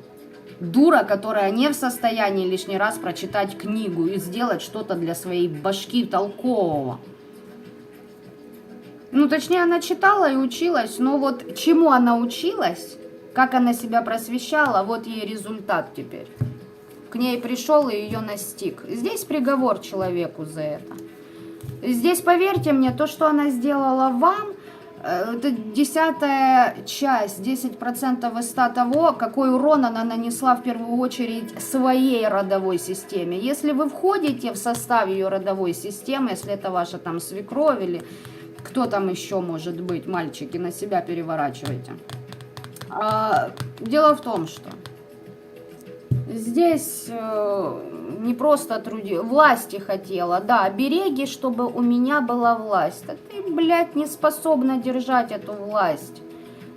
дура, которая не в состоянии лишний раз прочитать книгу и сделать что-то для своей башки толкового. Ну, точнее, она читала и училась, но вот чему она училась, как она себя просвещала, вот ей результат теперь. К ней пришел и ее настиг. Здесь приговор человеку за это. Здесь, поверьте мне, то, что она сделала вам, это 10-я часть, 10% из 100 того, какой урон она нанесла в первую очередь своей родовой системе. Если вы входите в состав ее родовой системы, если это ваша там свекровь или кто там еще может быть, мальчики, на себя переворачивайте. Дело в том, что здесь не просто власти хотела, да, береги, чтобы у меня была власть. А ты, блядь, не способна держать эту власть.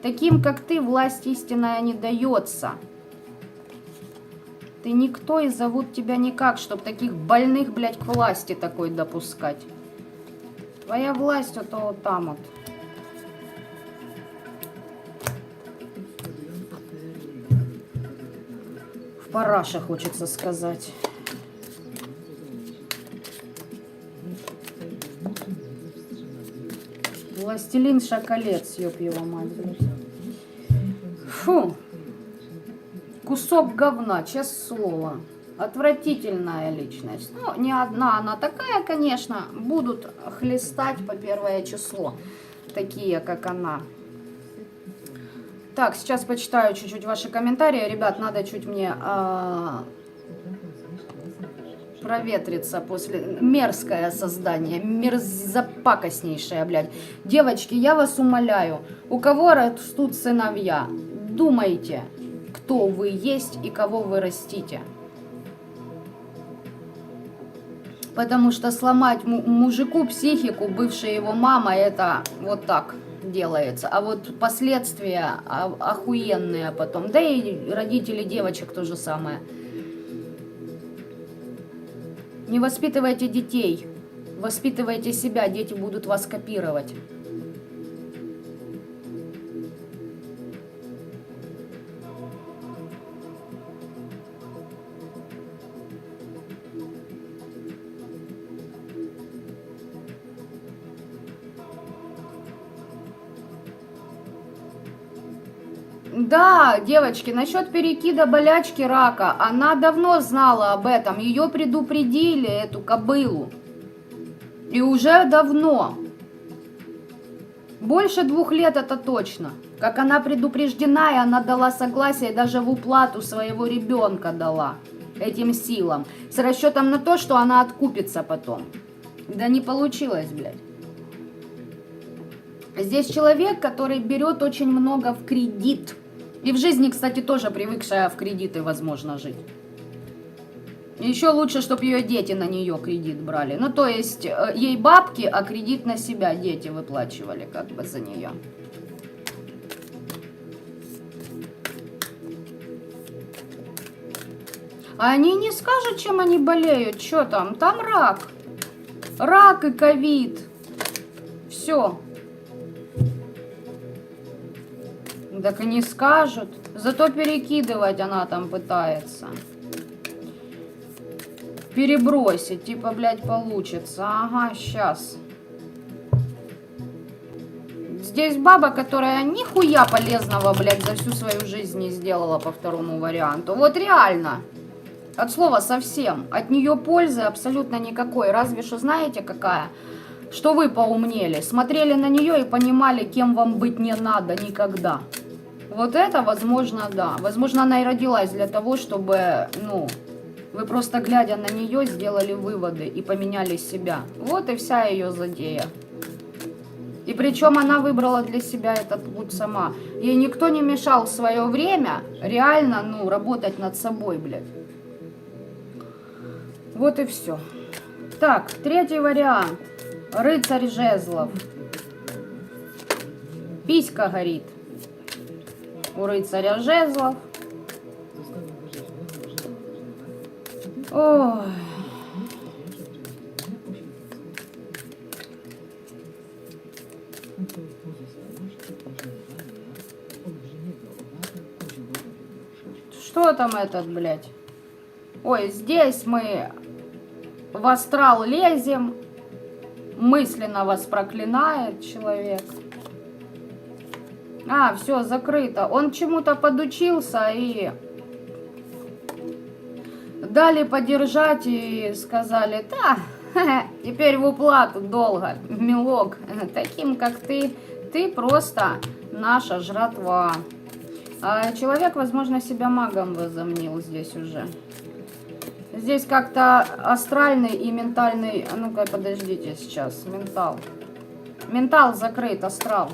Таким, как ты, власть истинная не дается. Ты никто и зовут тебя никак, чтобы таких больных, блядь, к власти такой допускать. Твоя власть это вот там вот. В параше хочется сказать. Властелин шоколец, ёб его мать. Фу. Кусок говна, честное слово. Отвратительная личность. Ну, не одна она такая, конечно. Будут хлестать по 1 число. Такие, как она. Так, сейчас почитаю чуть-чуть ваши комментарии. Ребят, надо чуть мне проветриться после... Мерзкое создание. Мерзопакостнейшее, блядь. Девочки, я вас умоляю. У кого растут сыновья, думайте, кто вы есть и кого вы растите. Потому что сломать мужику психику, бывшая его мама, это вот так делается. А вот последствия охуенные потом. Да и родители девочек то же самое. Не воспитывайте детей. Воспитывайте себя, дети будут вас копировать. Да, девочки, насчет перекида болячки рака, она давно знала об этом, ее предупредили, эту кобылу. И уже давно. Больше 2 лет это точно. Как она предупреждена, и она дала согласие, и даже в уплату своего ребенка дала этим силам. С расчетом на то, что она откупится потом. Да не получилось, блядь. Здесь человек, который берет очень много в кредит. И в жизни, кстати, тоже привыкшая в кредиты, возможно, жить. Еще лучше, чтобы ее дети на нее кредит брали. Ну, то есть, ей бабки, а кредит на себя дети выплачивали, как бы, за нее. А они не скажут, чем они болеют. Что там? Там рак. Рак и ковид. Все. Так и не скажут. Зато перекидывать она там пытается. Перебросить. Типа, блядь, получится. Ага, сейчас. Здесь баба, которая нихуя полезного, блядь, за всю свою жизнь не сделала по 2-му варианту. Вот реально. От слова совсем. От нее пользы абсолютно никакой. Разве что знаете какая? Что вы поумнели. Смотрели на нее и понимали, кем вам быть не надо никогда. Вот это, возможно, да. Возможно, она и родилась для того, чтобы, ну, вы просто глядя на нее сделали выводы и поменяли себя. Вот и вся ее задея. И причем она выбрала для себя этот путь сама. Ей никто не мешал в свое время реально, ну, работать над собой, блядь. Вот и все. Так, 3-й вариант. Рыцарь жезлов. Писька горит. У рыцаря жезлов. Ой. Что там этот, блядь? Ой, здесь мы в астрал лезем. Мысленно вас проклинает человек. А, все, закрыто. Он чему-то подучился и дали подержать и сказали, да, Теперь в уплату долго, милок. Таким, как ты просто наша жратва. А человек, возможно, себя магом возомнил здесь уже. Здесь как-то астральный и ментальный... Ну-ка, подождите сейчас. Ментал. Ментал закрыт, астрал.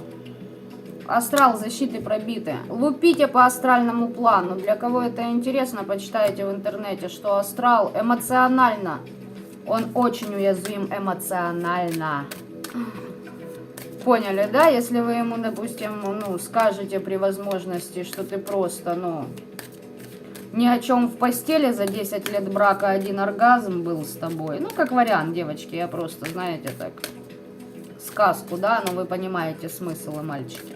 Астрал защиты пробиты. Лупите по астральному плану. Для кого это интересно, почитайте в интернете, что астрал эмоционально. Он очень уязвим эмоционально. Поняли, да? Если вы ему, допустим, ну, скажете при возможности, что ты просто, ну, ни о чем в постели за 10 лет брака один оргазм был с тобой. Ну, как вариант, девочки, я просто, знаете, так, сказку, да, но вы понимаете смысл, мальчики.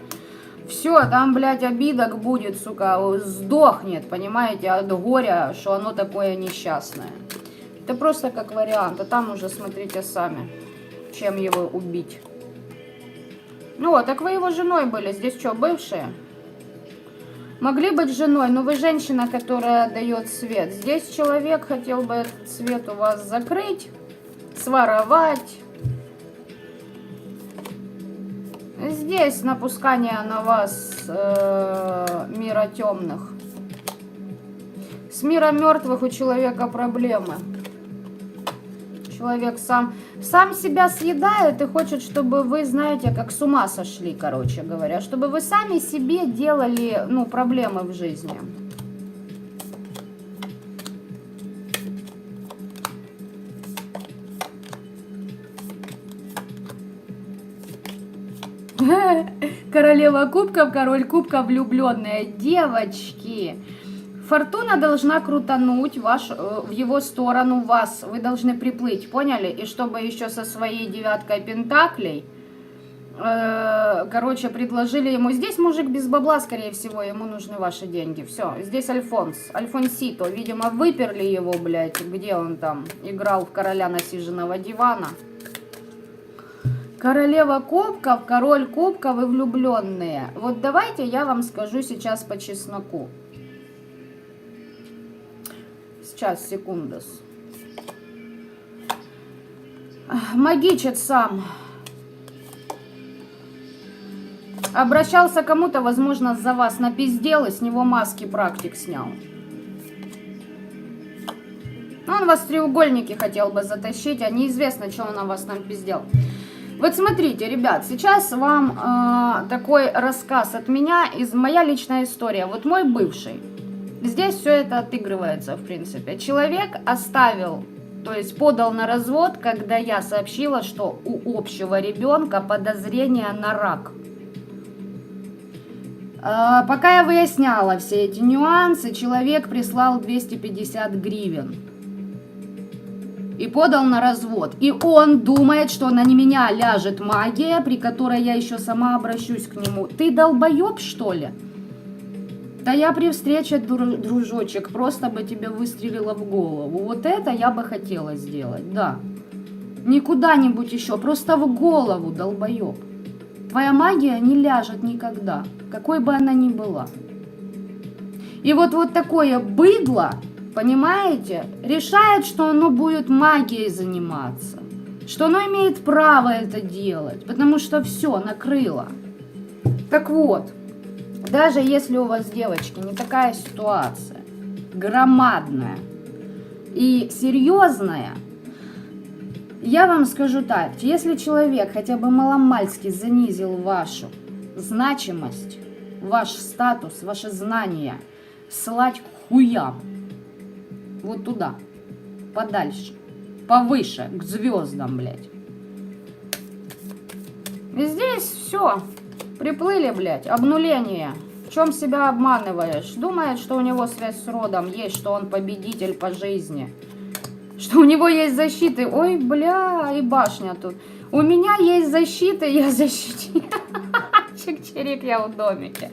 Все, там, блядь, обидок будет, сука, сдохнет, понимаете, от горя, что оно такое несчастное. Это просто как вариант, а там уже смотрите сами, чем его убить. Ну вот, так вы его женой были, здесь что, бывшие? Могли быть женой, но вы женщина, которая дает свет. Здесь человек хотел бы этот свет у вас закрыть, своровать. Здесь напускание на вас мира темных. С мира мертвых у человека проблемы. Человек сам себя съедает и хочет, чтобы вы, знаете, как с ума сошли, короче говоря. Чтобы вы сами себе делали, ну, проблемы в жизни. Королева кубков, король кубков, влюбленные девочки. Фортуна должна крутануть в его сторону вас. Вы должны приплыть, поняли? И чтобы еще со своей девяткой пентаклей, короче, предложили ему. Здесь мужик без бабла, скорее всего, ему нужны ваши деньги. Все, здесь Альфонсито. Видимо, выперли его, блядь, где он там играл в короля насиженного дивана. Королева кубков, король кубков и влюбленные. Вот давайте я вам скажу сейчас по чесноку. Сейчас, секундос. Магичит сам. Обращался кому-то, возможно, за вас напиздел, и с него маски практик снял. Он вас в треугольники хотел бы затащить, а неизвестно, что он на вас напиздел. Вот смотрите, ребят, сейчас вам такой рассказ от меня, моя личная история. Вот мой бывший. Здесь все это отыгрывается, в принципе. Человек оставил, то есть подал на развод, когда я сообщила, что у общего ребенка подозрение на рак. Пока я выясняла все эти нюансы, человек прислал 250 гривен. И подал на развод. И он думает, что на меня ляжет магия, при которой я еще сама обращусь к нему. Ты долбоеб, что ли? Да я при встрече, дружочек, просто бы тебе выстрелила в голову. Вот это я бы хотела сделать, да. Не куда-нибудь еще, просто в голову, долбоеб. Твоя магия не ляжет никогда, какой бы она ни была. И вот такое быдло, понимаете, решает, что оно будет магией заниматься. Что оно имеет право это делать, потому что все, накрыло. Так вот. Даже если у вас, девочки, не такая ситуация, громадная и серьезная, я вам скажу так, если человек хотя бы маломальски занизил вашу значимость, ваш статус, ваши знания, слать к хуям, вот туда, подальше, повыше, к звездам, блядь. И здесь все. Приплыли, блядь, обнуление. В чем себя обманываешь? Думает, что у него связь с родом есть, что он победитель по жизни. Что у него есть защиты. Ой, бля, и башня тут. У меня есть защита, я защитил. Чик-чирик, я в домике.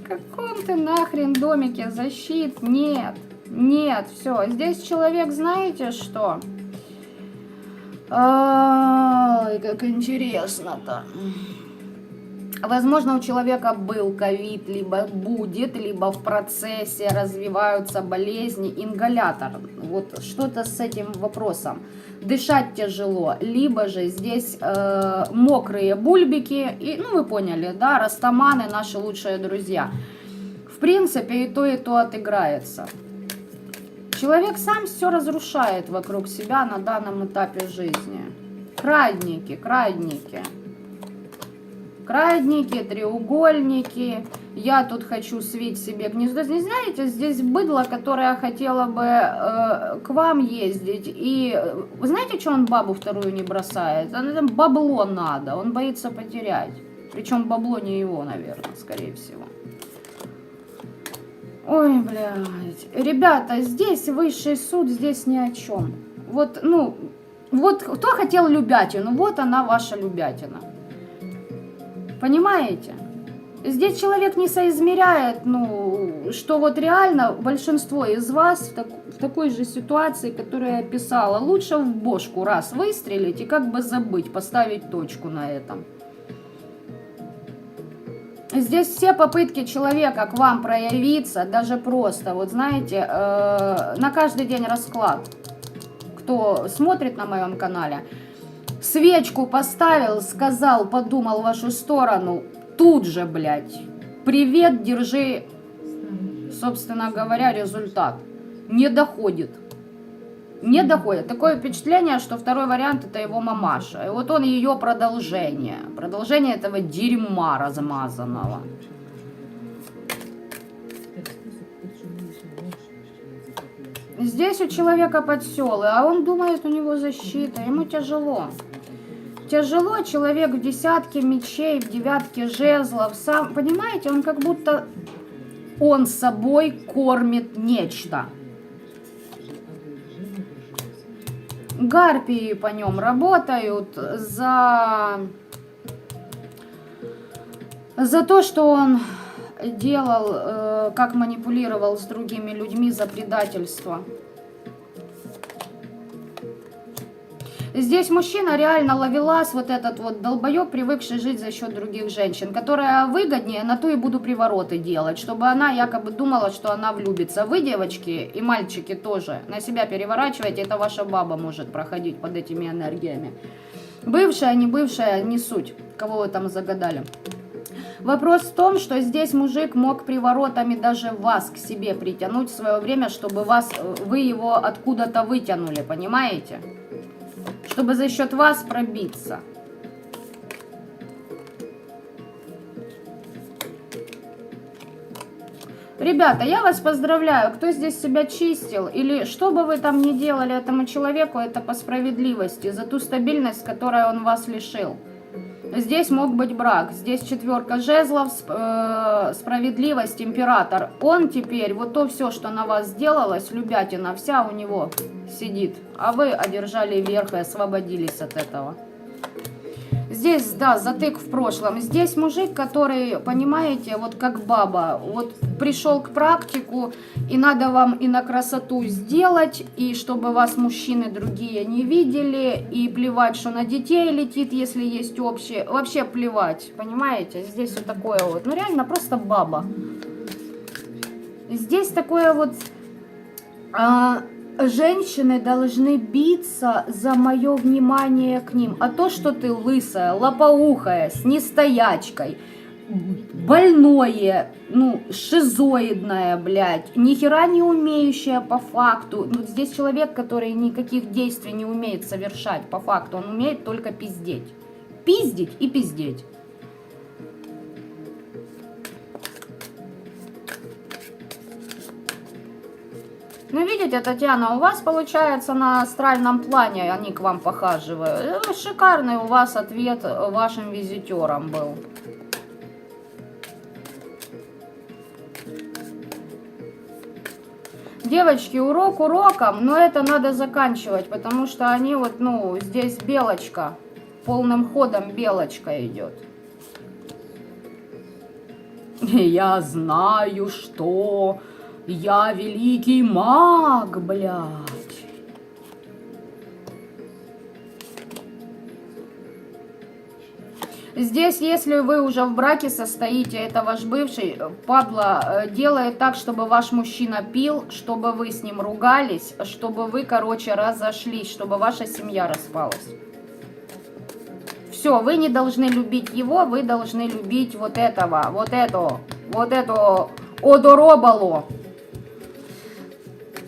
В каком ты нахрен домике защит? Нет, нет, все. Здесь человек, знаете что? Ай, как интересно-то. Возможно, у человека был ковид, либо будет, либо в процессе развиваются болезни, ингалятор. Вот что-то с этим вопросом. Дышать тяжело, либо же здесь мокрые бульбики, и, ну вы поняли, да, растаманы наши лучшие друзья. В принципе, и то отыграется. Человек сам все разрушает вокруг себя на данном этапе жизни. Крадники, крадники. Крадники, треугольники. Я тут хочу свить себе гнездо. Не знаете, здесь быдло, которое хотела бы к вам ездить. И вы знаете, что он бабу вторую не бросает? Бабло надо, он боится потерять. Причем бабло не его, наверное, скорее всего. Ой, блядь. Ребята, здесь высший суд, здесь ни о чем. Вот, ну, вот кто хотел любятину, вот она ваша любятина. Понимаете? Здесь человек не соизмеряет, ну, что вот реально большинство из вас в такой же ситуации, которую я описала, лучше в бошку раз выстрелить и как бы забыть, поставить точку на этом. Здесь все попытки человека к вам проявиться, даже просто, вот знаете, на каждый день расклад, кто смотрит на моем канале, свечку поставил, сказал, подумал в вашу сторону, тут же, блядь, привет, держи, собственно говоря, результат. Не доходит. Не доходит. Такое впечатление, что второй вариант это его мамаша. И вот он ее продолжение. Продолжение этого дерьма размазанного. Здесь у человека подселы, а он думает, у него защита. Ему тяжело. Тяжело, человек в десятке мечей, в девятке жезлов. Сам, понимаете, он как будто он собой кормит нечто. Гарпии по нем работают за то, что он делал, как манипулировал с другими людьми, за предательство. Здесь мужчина реально ловелас, вот этот вот долбоеб, привыкший жить за счет других женщин, которая выгоднее, на то и буду привороты делать, чтобы она якобы думала, что она влюбится. Вы, девочки и мальчики, тоже на себя переворачивайте, это ваша баба может проходить под этими энергиями. Бывшая, не бывшая, не суть, кого вы там загадали. Вопрос в том, что здесь мужик мог приворотами даже вас к себе притянуть в свое время, чтобы вы его откуда-то вытянули, понимаете? Чтобы за счет вас пробиться. Ребята, я вас поздравляю, кто здесь себя чистил, или что бы вы там ни делали этому человеку, это по справедливости, за ту стабильность, которой он вас лишил. Здесь мог быть брак, здесь четверка жезлов, справедливость, император. Он теперь, вот то все, что на вас сделалось, любятина, вся у него сидит. А вы одержали верх и освободились от этого. Здесь, да, затык в прошлом. Здесь мужик, который, понимаете, вот как баба, вот пришел к практику, и надо вам и на красоту сделать, и чтобы вас мужчины другие не видели, и плевать, что на детей летит, если есть общее. Вообще плевать, понимаете? Здесь вот такое вот, ну реально просто баба. Здесь такое вот... Женщины должны биться за мое внимание к ним. А то, что ты лысая, лопоухая, с нестоячкой, больное, ну, шизоидное, блядь, ни хера не умеющая по факту. Ну, здесь человек, который никаких действий не умеет совершать по факту. Он умеет только пиздеть. Пиздить и пиздеть. Ну, видите, Татьяна, у вас получается на астральном плане они к вам похаживают. Шикарный у вас ответ вашим визитерам был. Девочки, урок уроком, но это надо заканчивать, потому что они вот, ну, здесь белочка, полным ходом белочка идет. Я знаю, что... Я великий маг, блядь. Здесь, если вы уже в браке состоите, это ваш бывший, падла, делает так, чтобы ваш мужчина пил, чтобы вы с ним ругались, чтобы вы, короче, разошлись, чтобы ваша семья распалась. Все, вы не должны любить его, вы должны любить вот этого, вот эту одоробалу.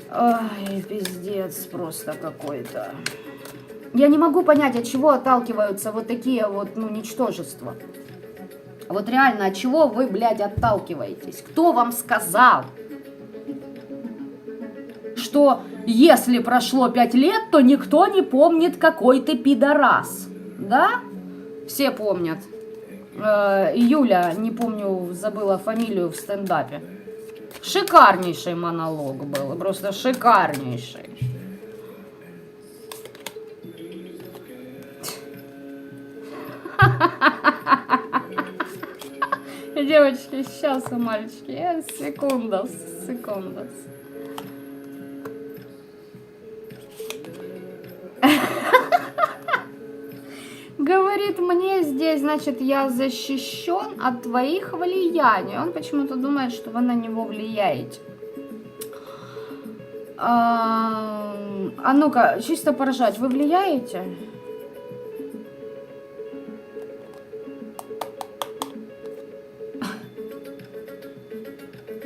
Ай, пиздец просто какой-то. Я не могу понять, от чего отталкиваются вот такие вот, ну, ничтожества. Вот реально, от чего вы, блядь, отталкиваетесь? Кто вам сказал, что если прошло 5 лет, то никто не помнит, какой ты пидорас? Да? Все помнят. Юля, не помню, забыла фамилию в стендапе. Шикарнейший монолог был, просто шикарнейший. Девочки, сейчас, мальчики, секундос. Говорит мне здесь, значит, я защищен от твоих влияний. Он почему-то думает, что вы на него влияете. А ну-ка, чисто поражать, вы влияете?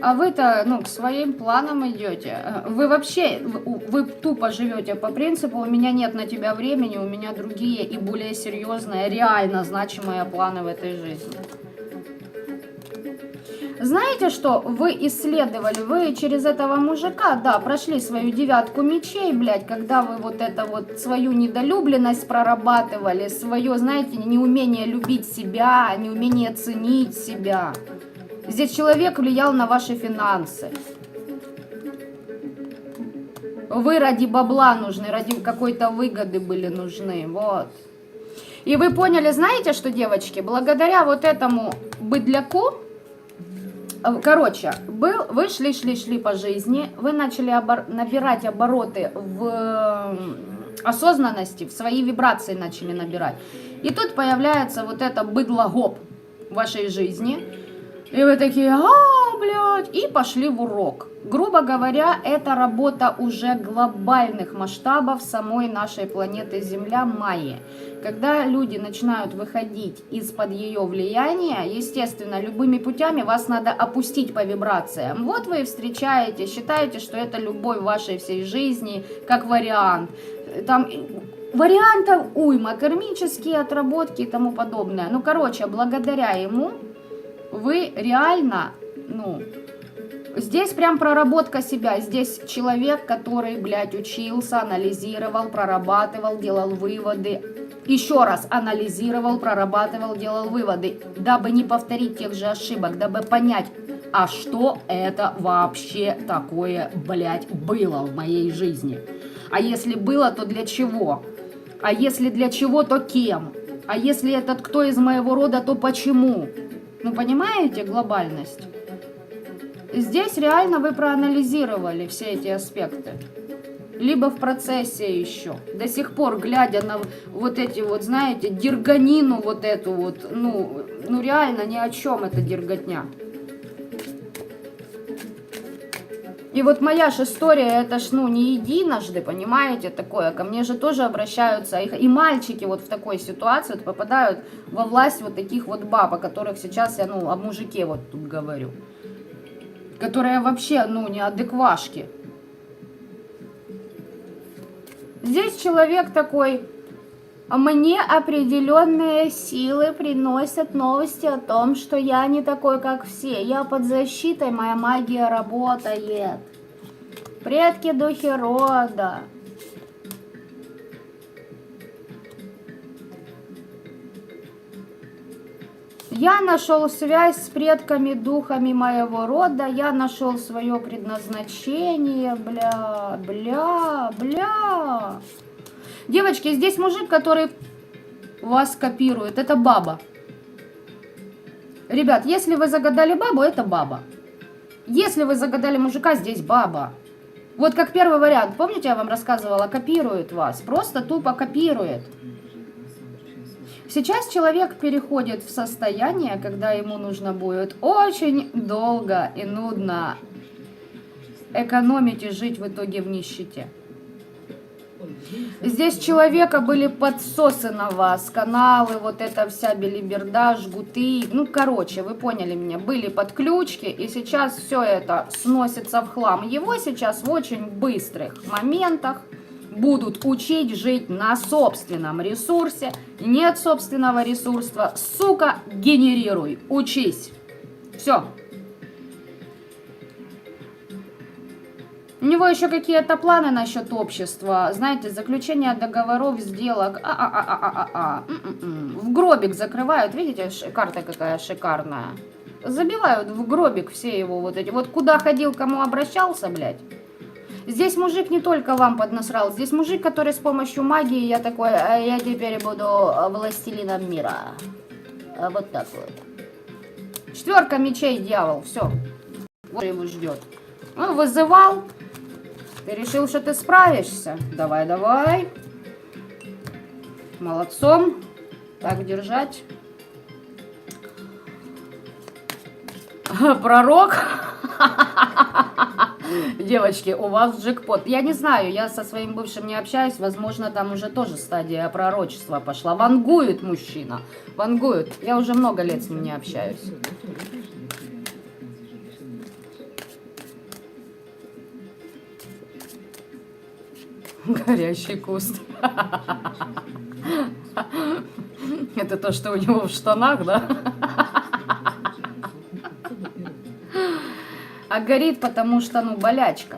А вы-то, ну, к своим планам идете. Вы вообще, вы тупо живете по принципу, у меня нет на тебя времени, у меня другие и более серьезные, реально значимые планы в этой жизни. Знаете что, вы исследовали, вы через этого мужика, да, прошли свою 9 мечей, блядь, когда вы вот это вот, свою недолюбленность прорабатывали, свое, знаете, неумение любить себя, неумение ценить себя. Здесь человек влиял на ваши финансы. Вы ради бабла нужны, ради какой-то выгоды были нужны, вот. И вы поняли, знаете что, девочки, благодаря вот этому быдляку, короче, вы шли по жизни, вы начали набирать обороты в осознанности, в свои вибрации начали набирать. И тут появляется вот это быдло-гоп в вашей жизни. И вы такие, блядь, и пошли в урок. Грубо говоря, это работа уже глобальных масштабов самой нашей планеты Земля Майи. Когда люди начинают выходить из-под ее влияния, естественно, любыми путями вас надо опустить по вибрациям. Вот вы и встречаете, считаете, что это любовь вашей всей жизни, как вариант. Там вариантов уйма, кармические отработки и тому подобное. Ну, короче, благодаря ему вы реально, ну, здесь прям проработка себя. Здесь человек, который, блядь, учился, анализировал, прорабатывал, делал выводы. Еще раз анализировал, прорабатывал, делал выводы, дабы не повторить тех же ошибок, дабы понять, а что это вообще такое, блядь, было в моей жизни. А если было, то для чего? А если для чего, то кем? А если этот кто из моего рода, то почему? Ну, понимаете глобальность? Здесь реально вы проанализировали все эти аспекты. Либо в процессе еще. До сих пор, глядя на вот эти вот, знаете, дерганину вот эту вот, ну реально ни о чем эта дерготня. И вот моя ж история, это ж, ну, не единожды, понимаете, такое. Ко мне же тоже обращаются, и мальчики вот в такой ситуации вот попадают во власть вот таких вот баб, о которых сейчас я, ну, о мужике вот тут говорю. Которые вообще, ну, не адеквашки. Здесь человек такой, а мне определенные силы приносят новости о том, что я не такой, как все. Я под защитой, моя магия работает. Предки духи рода. Я нашел связь с предками, духами моего рода. Я нашел свое предназначение. Бля. Девочки, здесь мужик, который вас копирует. Это баба. Ребят, если вы загадали бабу, это баба. Если вы загадали мужика, здесь баба. Вот как первый вариант. Помните, я вам рассказывала, копирует вас. Просто тупо копирует. Сейчас человек переходит в состояние, когда ему нужно будет очень долго и нудно экономить и жить в итоге в нищете. Здесь человека были подсосы на вас, каналы, вот эта вся белиберда, жгуты. Ну, короче, вы поняли меня, были подключки, и сейчас все это сносится в хлам. Его сейчас в очень быстрых моментах будут учить жить на собственном ресурсе. Нет собственного ресурса, сука, генерируй, учись. Все. У него еще какие-то планы насчет общества, знаете, заключение договоров, сделок, в гробик закрывают, видите, карта какая шикарная, забивают в гробик все его вот эти, вот куда ходил, кому обращался, блядь. Здесь мужик не только вам поднасрал, здесь мужик, который с помощью магии, я такой, я теперь буду властелином мира, вот так вот. 4 мечей, дьявол, все, вот его ждет. Он вызывал. Ты решил, что ты справишься? Давай, давай. Молодцом. Так держать. Пророк. Девочки, у вас джекпот. Я не знаю, я со своим бывшим не общаюсь. Возможно, там уже тоже стадия пророчества пошла. Вангует мужчина. Вангует. Я уже много лет с ним не общаюсь. Горящий куст. Это то, что у него в штанах, да? А горит, потому что, ну, болячка.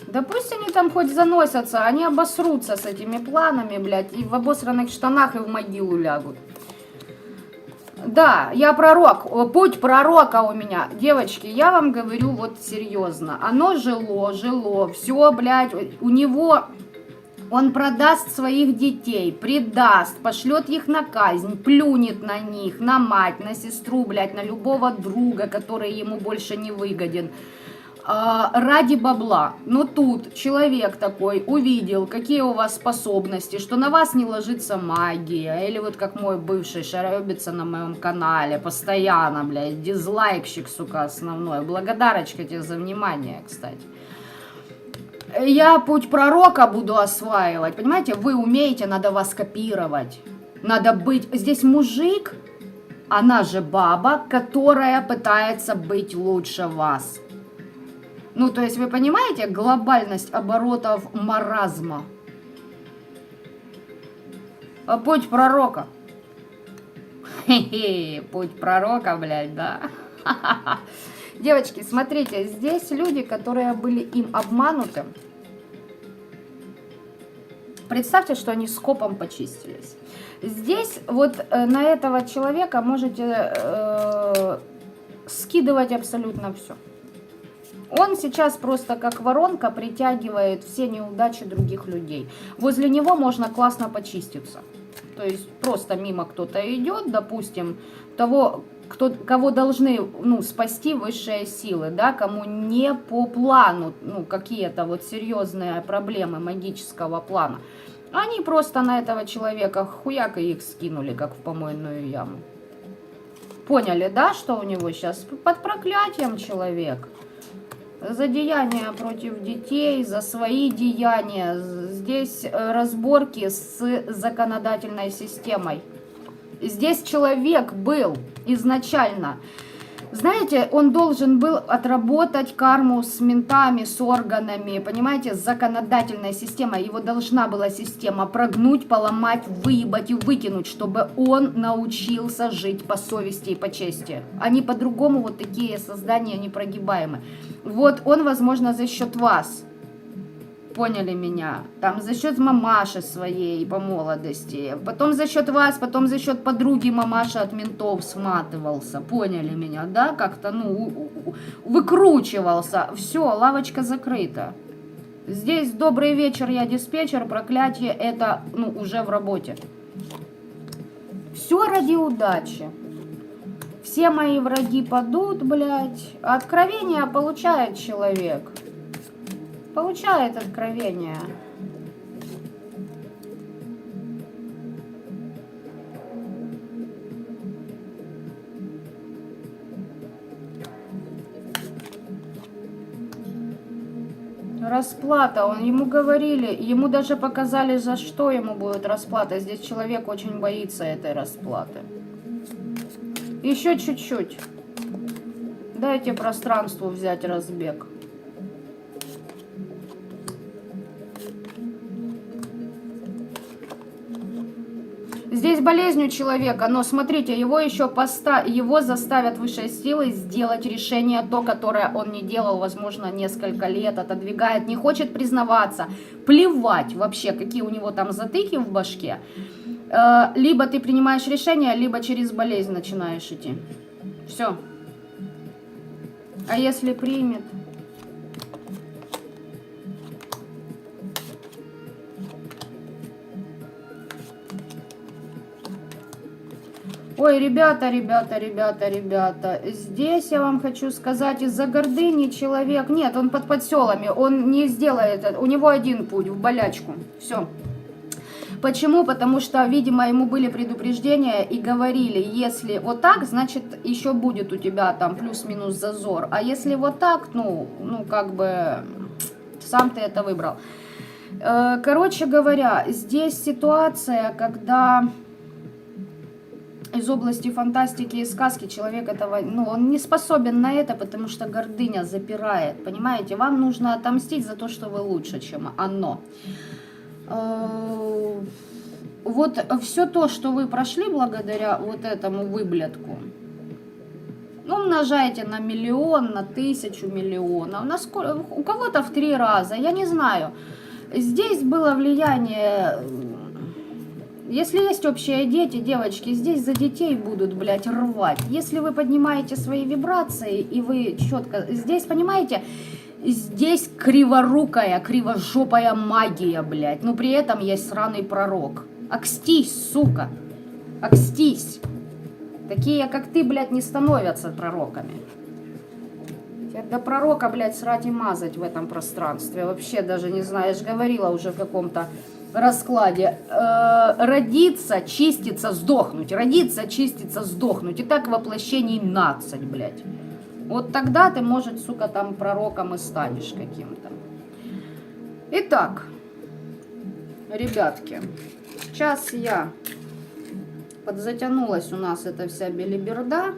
Да пусть они там хоть заносятся, они обосрутся с этими планами, блядь, и в обосранных штанах и в могилу лягут. Да, я пророк, путь пророка у меня. Девочки, я вам говорю вот серьезно. Оно жило, все, блядь, у него... Он продаст своих детей, предаст, пошлет их на казнь, плюнет на них, на мать, на сестру, блядь, на любого друга, который ему больше не выгоден. Ради бабла. Но тут человек такой увидел, какие у вас способности, что на вас не ложится магия. Или вот как мой бывший шаробится на моем канале постоянно, блядь, дизлайкщик, сука, основной. Благодарочка тебе за внимание, кстати. Я путь пророка буду осваивать, понимаете? Вы умеете, надо вас копировать. Надо быть... Здесь мужик, она же баба, которая пытается быть лучше вас. Ну, то есть вы понимаете глобальность оборотов маразма? Путь пророка. Хе-хе, путь пророка, блядь, да? Девочки, смотрите, здесь люди, которые были им обмануты. Представьте, что они скопом почистились. Здесь вот на этого человека можете скидывать абсолютно все. Он сейчас просто как воронка притягивает все неудачи других людей. Возле него можно классно почиститься. То есть просто мимо кто-то идет, допустим, того, кого должны, ну, спасти высшие силы, да, кому не по плану, ну, какие-то вот серьезные проблемы магического плана. Они просто на этого человека хуяк и их скинули, как в помойную яму. Поняли, да, что у него сейчас под проклятием человек? За деяния против детей, за свои деяния. Здесь разборки с законодательной системой. Здесь человек был изначально, знаете, он должен был отработать карму с ментами, с органами, понимаете, с законодательной системой. Его должна была система прогнуть, поломать, выебать и выкинуть, чтобы он научился жить по совести и по чести. Они по-другому, вот такие создания непрогибаемы. Вот он, возможно, за счет вас. Поняли меня? Там за счет мамаши своей по молодости, потом за счет вас, потом за счет подруги мамаша от ментов сматывался. Поняли меня, да? Как-то, ну, выкручивался. Все, лавочка закрыта. Здесь добрый вечер, я диспетчер, проклятие это, ну, уже в работе. Все ради удачи. Все мои враги падут, блядь. Откровение получает человек. Получает откровение. Расплата. Ему говорили, ему даже показали, за что ему будет расплата. Здесь человек очень боится этой расплаты. Еще чуть-чуть. Дайте пространству взять разбег. Здесь болезнь у человека, но смотрите, его еще его заставят высшей силой сделать решение, то, которое он не делал, возможно, несколько лет, отодвигает, не хочет признаваться, плевать вообще, какие у него там затыки в башке. Либо ты принимаешь решение, либо через болезнь начинаешь идти. Все. А если примет? Ой, ребята, здесь я вам хочу сказать, из-за гордыни человек, нет, он под подселами, он не сделает это, у него один путь, в болячку, все. Почему? Потому что, видимо, ему были предупреждения и говорили, если вот так, значит, еще будет у тебя там плюс-минус зазор, а если вот так, ну, как бы, сам ты это выбрал. Короче говоря, здесь ситуация, когда... из области фантастики и сказки человек этого, он не способен на это, потому что гордыня запирает, понимаете? Вам нужно отомстить за то, что вы лучше, чем оно. Вот все то, что вы прошли благодаря вот этому выблядку, умножайте на миллион, на 1000 миллионов, у кого-то в 3 раза, я не знаю. Здесь было влияние... Если есть общие дети, девочки, здесь за детей будут, блядь, рвать. Если вы поднимаете свои вибрации, и вы четко... Здесь, понимаете, здесь криворукая, кривожопая магия, блядь. Но при этом есть сраный пророк. Окстись, сука. Окстись. Такие, как ты, блядь, не становятся пророками. До пророка, блядь, срать и мазать в этом пространстве. Вообще даже не знаю, я же говорила уже в каком-то... раскладе. Родиться, чиститься, сдохнуть. Родиться, чиститься, сдохнуть. И так воплощений 12, блядь. Вот тогда ты, может, сука, там пророком и станешь каким-то. Итак, ребятки, сейчас я подзатянулась у нас эта вся белиберда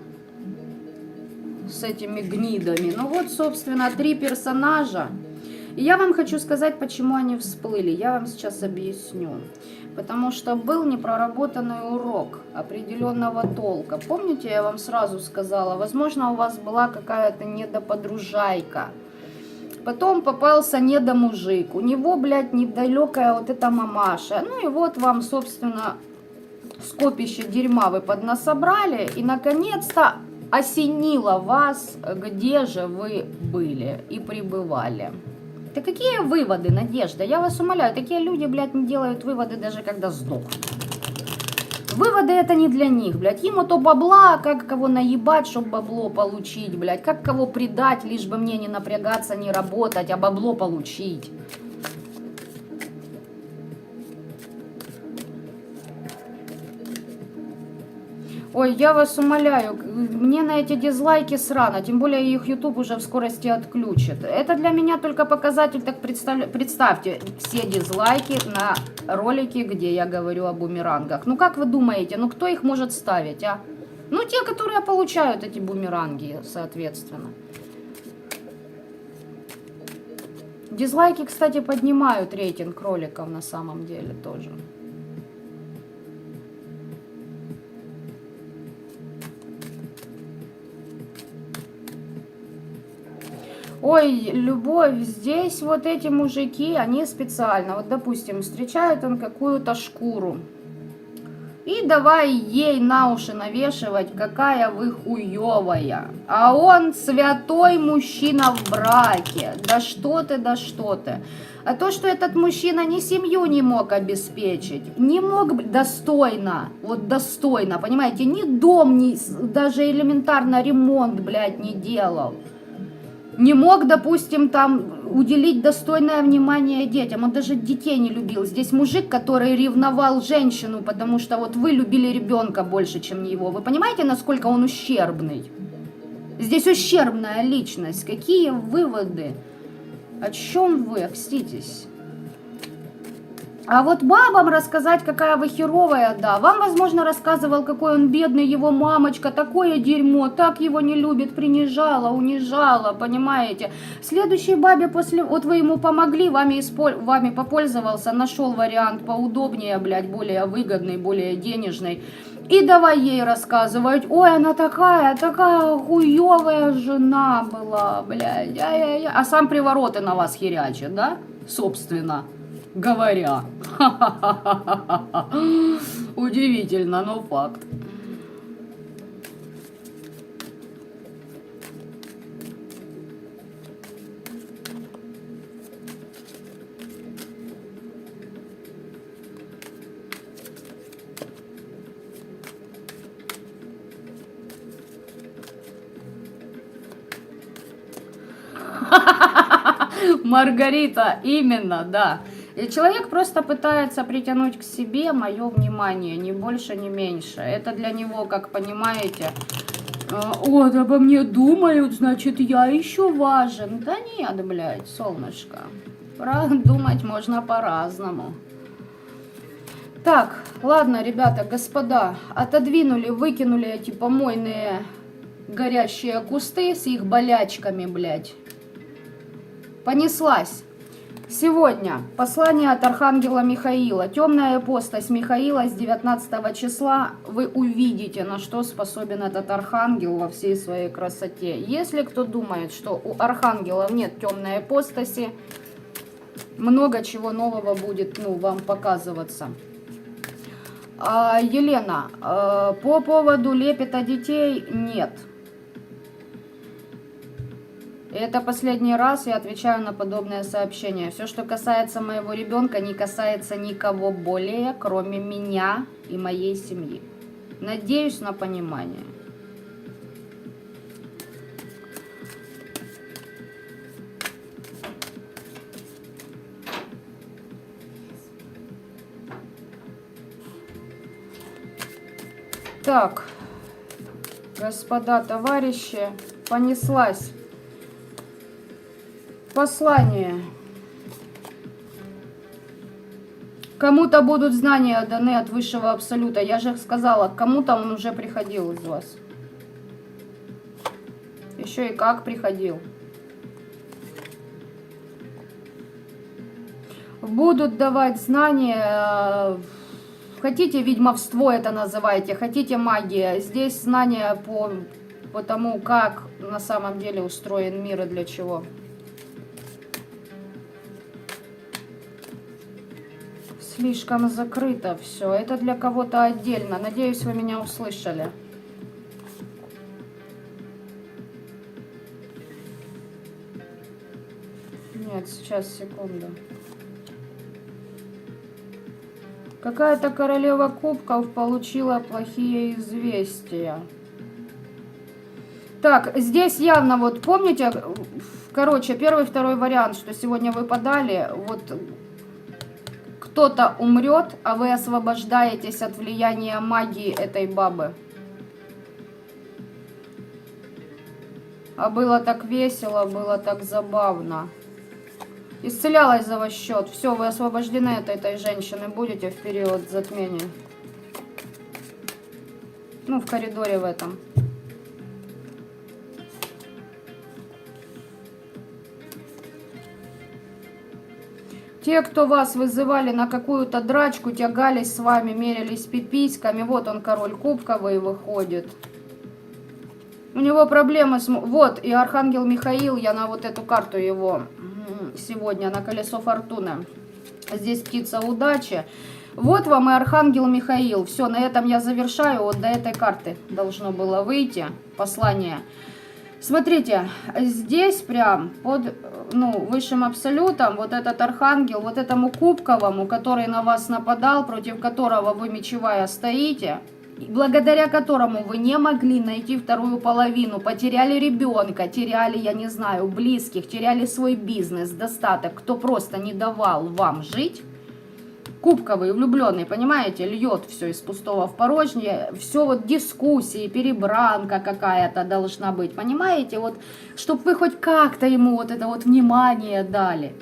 с этими гнидами. Ну вот, собственно, 3 персонажа. И я вам хочу сказать, почему они всплыли. Я вам сейчас объясню. Потому что был непроработанный урок определенного толка. Помните, я вам сразу сказала, возможно, у вас была какая-то недоподружайка. Потом попался недомужик. У него, блядь, недалекая вот эта мамаша. Ну и вот вам, собственно, скопище дерьма вы поднасобрали. И, наконец-то, осенило вас, где же вы были и пребывали. Да какие выводы, Надежда? Я вас умоляю, такие люди, блядь, не делают выводы даже когда сдохнут. Выводы это не для них, блядь. Ему то бабла, как кого наебать, чтобы бабло получить, блядь. Как кого предать, лишь бы мне не напрягаться, не работать, а бабло получить. Ой, я вас умоляю, мне на эти дизлайки срано, тем более их YouTube уже в скорости отключит. Это для меня только показатель, так представьте, все дизлайки на ролики, где я говорю о бумерангах. Ну как вы думаете, ну кто их может ставить, а? Ну те, которые получают эти бумеранги, соответственно. Дизлайки, кстати, поднимают рейтинг роликов на самом деле тоже. Ой, любовь, здесь вот эти мужики, они специально, вот допустим, встречают он какую-то шкуру. И давай ей на уши навешивать, какая вы хуевая. А он святой мужчина в браке. Да что ты, да что ты. А то, что этот мужчина ни семью не мог обеспечить, не мог достойно, вот достойно, понимаете, ни дом, ни даже элементарно ремонт, блядь, не делал. Не мог, допустим, там уделить достойное внимание детям. Он даже детей не любил. Здесь мужик, который ревновал женщину, потому что вот вы любили ребенка больше, чем его. Вы понимаете, насколько он ущербный? Здесь ущербная личность. Какие выводы? О чем вы окститесь? А вот бабам рассказать, какая вы херовая, да. Вам, возможно, рассказывал, какой он бедный, его мамочка, такое дерьмо, так его не любит, принижала, унижала, понимаете. Следующей бабе после, вот вы ему помогли, вами попользовался, нашел вариант поудобнее, блядь, более выгодный, более денежный. И давай ей рассказывать, ой, она такая хуевая жена была, блядь, а сам привороты на вас херячит, да, собственно говоря. Удивительно, но факт. Маргарита, именно, да. И человек просто пытается притянуть к себе мое внимание, ни больше, ни меньше. Это для него, как понимаете, вот обо мне думают, значит, я еще важен. Да нет, блядь, солнышко. Думать можно по-разному. Так, ладно, ребята, господа, отодвинули, выкинули эти помойные горящие кусты с их болячками, блядь. Понеслась. Сегодня послание от Архангела Михаила. Темная апостась Михаила с 19 числа. Вы увидите, на что способен этот архангел во всей своей красоте. Если кто думает, что у архангелов нет темной апостаси, много чего нового будет, вам показываться. Елена, по поводу лепета детей нет. Это последний раз я отвечаю на подобное сообщение. Все, что касается моего ребенка, не касается никого более, кроме меня и моей семьи. Надеюсь на понимание. Так, господа, товарищи, понеслась. Послание. Кому-то будут знания даны от высшего абсолюта. Я же сказала, кому-то он уже приходил из вас. Еще и как приходил. Будут давать знания. Хотите ведьмовство это называйте, хотите магия. Здесь знания по тому, как на самом деле устроен мир и для чего. Слишком закрыто все. Это для кого-то отдельно. Надеюсь, вы меня услышали. Нет, сейчас, секунду. Какая-то королева кубков получила плохие известия. Так, здесь явно, вот помните, короче, первый, второй вариант, что сегодня выпадали, вот кто-то умрет, а вы освобождаетесь от влияния магии этой бабы. А было так весело, было так забавно. Исцелялась за ваш счет. Все, вы освобождены от этой женщины будете в период затмения. В коридоре в этом. Те, кто вас вызывали на какую-то драчку, тягались с вами, мерились пиписьками. Вот он, король кубковый, выходит. У него проблемы с... Вот, и Архангел Михаил, я на вот эту карту его сегодня, на колесо фортуны. Здесь птица удачи. Вот вам и Архангел Михаил. Все, на этом я завершаю. Вот до этой карты должно было выйти послание. Смотрите, здесь прям под высшим абсолютом вот этот архангел, вот этому кубковому, который на вас нападал, против которого вы мечевая стоите, благодаря которому вы не могли найти вторую половину, потеряли ребенка, теряли, я не знаю, близких, теряли свой бизнес, достаток, кто просто не давал вам жить. Кубковый, влюбленный, понимаете, льет все из пустого в порожнее, все вот дискуссии, перебранка какая-то должна быть, понимаете, вот, чтобы вы хоть как-то ему вот это вот внимание дали.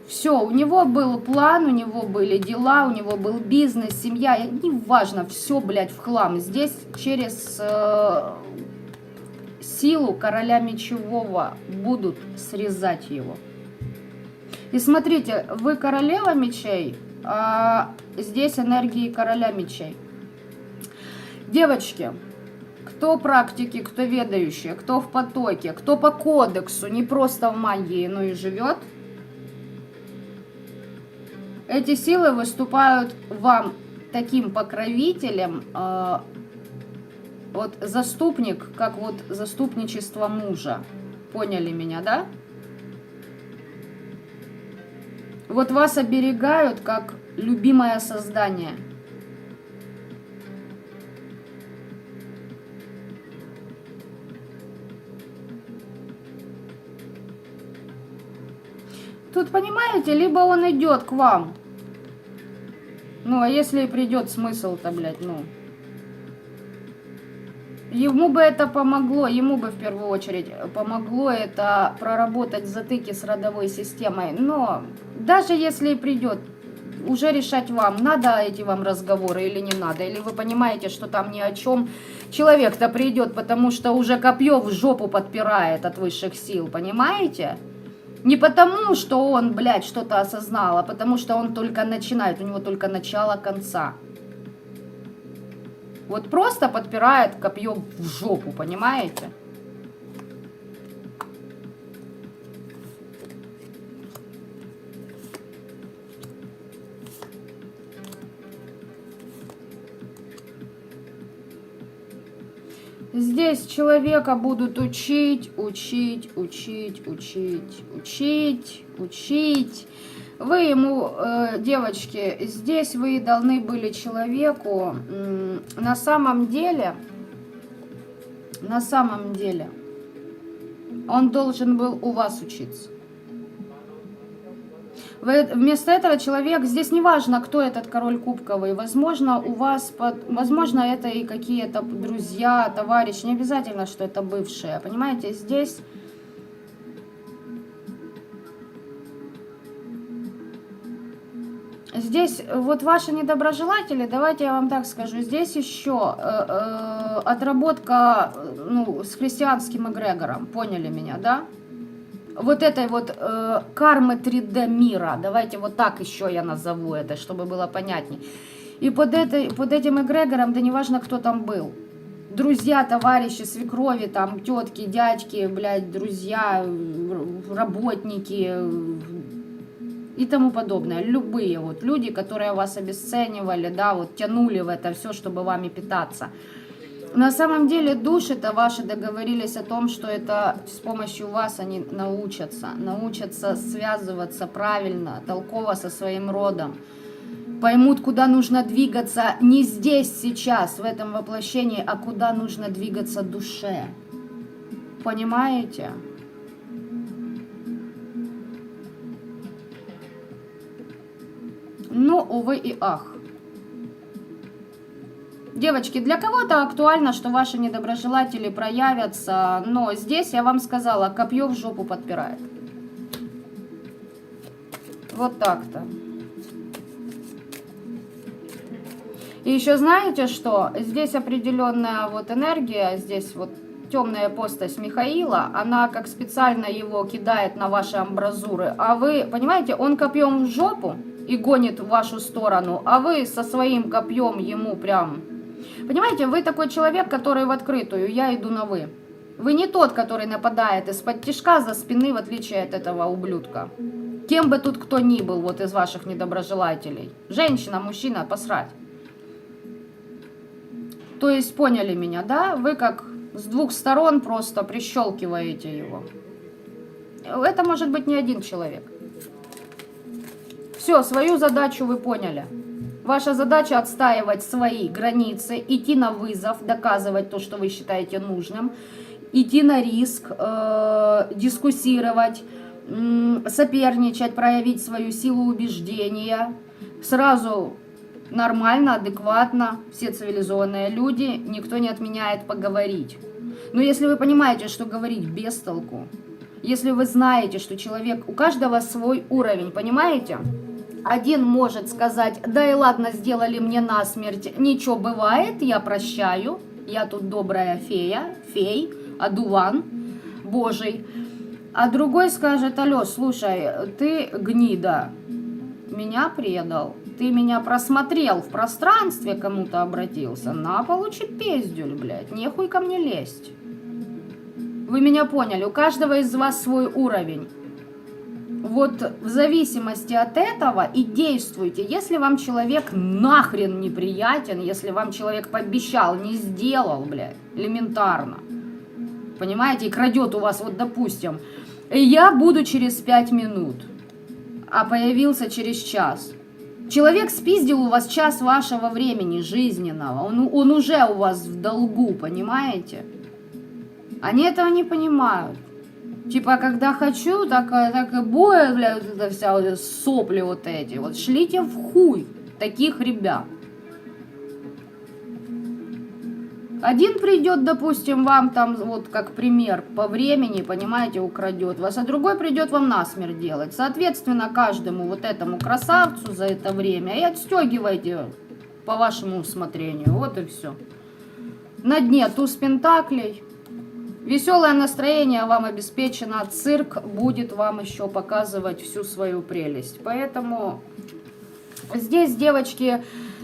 Все, у него был план, у него были дела, у него был бизнес, семья, неважно, все, блядь, в хлам. Здесь через силу короля мечевого будут срезать его. И смотрите, вы королева мечей, а здесь энергии короля мечей. Девочки, кто практики, кто ведающие, кто в потоке, кто по кодексу, не просто в магии, но и живет, эти силы выступают вам таким покровителем, вот заступник, как вот заступничество мужа. Поняли меня, да? Вот вас оберегают как любимое создание. Тут, понимаете, либо он идет к вам. Ну, а если и придет, смысл-то, блядь, ну. Ему бы это помогло, ему бы в первую очередь помогло это проработать затыки с родовой системой. Но даже если и придет, уже решать вам, надо эти вам разговоры или не надо. Или вы понимаете, что там ни о чем. Человек-то придет, потому что уже копье в жопу подпирает от высших сил, понимаете? Не потому, что он, блядь, что-то осознал, а потому что он только начинает, у него только начало конца. Вот просто подпирает копье в жопу, понимаете? Здесь человека будут учить. Вы ему, девочки, здесь вы должны были человеку на самом деле, он должен был у вас учиться. Вместо этого человек, здесь не важно, кто этот король кубковый, возможно, у вас, возможно, это и какие-то друзья, товарищи, не обязательно, что это бывшие, понимаете, здесь вот ваши недоброжелатели, давайте я вам так скажу, здесь еще отработка с христианским эгрегором, поняли меня, да? Вот этой вот кармы 3D мира, давайте вот так еще я назову это, чтобы было понятнее. И под этим эгрегором, да неважно, кто там был. Друзья, товарищи, свекрови, там, тетки, дядьки, блядь, друзья, работники и тому подобное. Любые вот люди, которые вас обесценивали, да, вот тянули в это все, чтобы вами питаться. На самом деле души-то ваши договорились о том, что это с помощью вас они научатся связываться правильно, толково со своим родом. Поймут, куда нужно двигаться не здесь, сейчас, в этом воплощении, а куда нужно двигаться душе. Понимаете? Ну, увы и ах. Девочки, для кого-то актуально, что ваши недоброжелатели проявятся, но здесь, я вам сказала, копье в жопу подпирает. Вот так-то. И еще знаете что? Здесь определенная вот энергия, здесь вот темная ипостась Михаила, она как специально его кидает на ваши амбразуры. А вы, понимаете, он копьем в жопу и гонит в вашу сторону, а вы со своим копьем ему прям... Понимаете, вы такой человек, который в открытую, я иду на вы. Вы не тот, который нападает из-под тишка за спины, в отличие от этого ублюдка. Кем бы тут кто ни был, вот из ваших недоброжелателей. Женщина, мужчина, посрать. То есть, поняли меня, да? Вы как с двух сторон просто прищелкиваете его. Это может быть не один человек. Все, свою задачу вы поняли. Ваша задача отстаивать свои границы, идти на вызов, доказывать то, что вы считаете нужным, идти на риск, дискуссировать, соперничать, проявить свою силу убеждения. Сразу нормально, адекватно, все цивилизованные люди, никто не отменяет поговорить. Но если вы понимаете, что говорить без толку, если вы знаете, что человек, у каждого свой уровень, понимаете? Один может сказать, да и ладно, сделали мне насмерть, ничего бывает, я прощаю, я тут добрая фея, фей, одуван божий. А другой скажет, алло, слушай, ты гнида, меня предал, ты меня просмотрел в пространстве, кому-то обратился, на, получи пиздюль, блядь, нехуй ко мне лезть. Вы меня поняли, у каждого из вас свой уровень. Вот в зависимости от этого и действуйте. Если вам человек нахрен неприятен, если вам человек пообещал, не сделал, блядь, элементарно, понимаете, и крадет у вас, вот допустим, я буду через 5 минут, а появился через час. Человек спиздил у вас час вашего времени жизненного, он уже у вас в долгу, понимаете? Они этого не понимают. Типа, когда хочу, так и будет, блядь, вот это вся вот сопли вот эти. Вот шлите в хуй таких ребят. Один придет, допустим, вам там, вот как пример, по времени, понимаете, украдет вас, а другой придет вам насмерть делать. Соответственно, каждому вот этому красавцу за это время и отстегивайте по вашему усмотрению. Вот и все. На дне туз пентаклей. Веселое настроение вам обеспечено, цирк будет вам еще показывать всю свою прелесть. Поэтому здесь, девочки,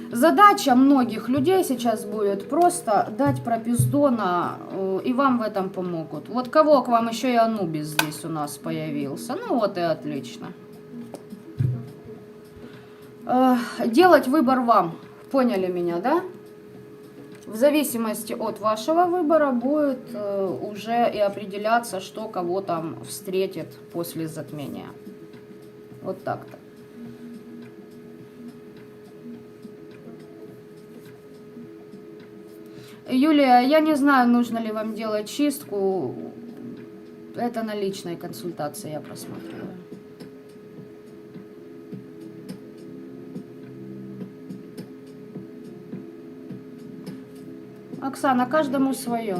задача многих людей сейчас будет просто дать пропиздона, и вам в этом помогут. Вот кого к вам еще и Анубис здесь у нас появился. Ну вот и отлично. Делать выбор вам. Поняли меня, да? В зависимости от вашего выбора будет уже и определяться, что кого там встретит после затмения. Вот так-то. Юлия, я не знаю, нужно ли вам делать чистку. Это на личной консультации я просматриваю. Оксана, каждому свое.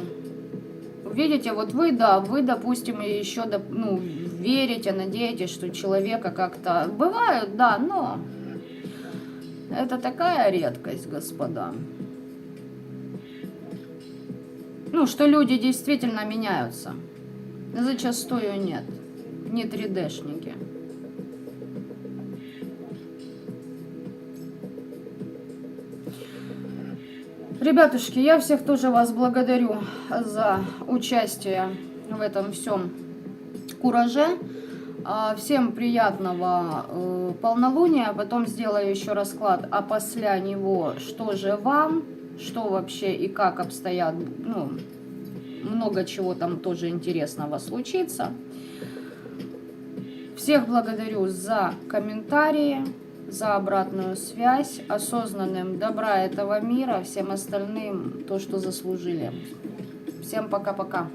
Видите, вот вы, да, вы, допустим, еще верите, надеетесь, что человека как-то... Бывают, да, но это такая редкость, господа. Ну, что люди действительно меняются. Зачастую нет. Не 3D-шники. Ребятушки, я всех тоже вас благодарю за участие в этом всем кураже. Всем приятного полнолуния. Потом сделаю еще расклад, а после него что же вам, что вообще и как обстоят, много чего там тоже интересного случится. Всех благодарю за комментарии, за обратную связь, осознанным добра этого мира, всем остальным то, что заслужили. Всем пока-пока.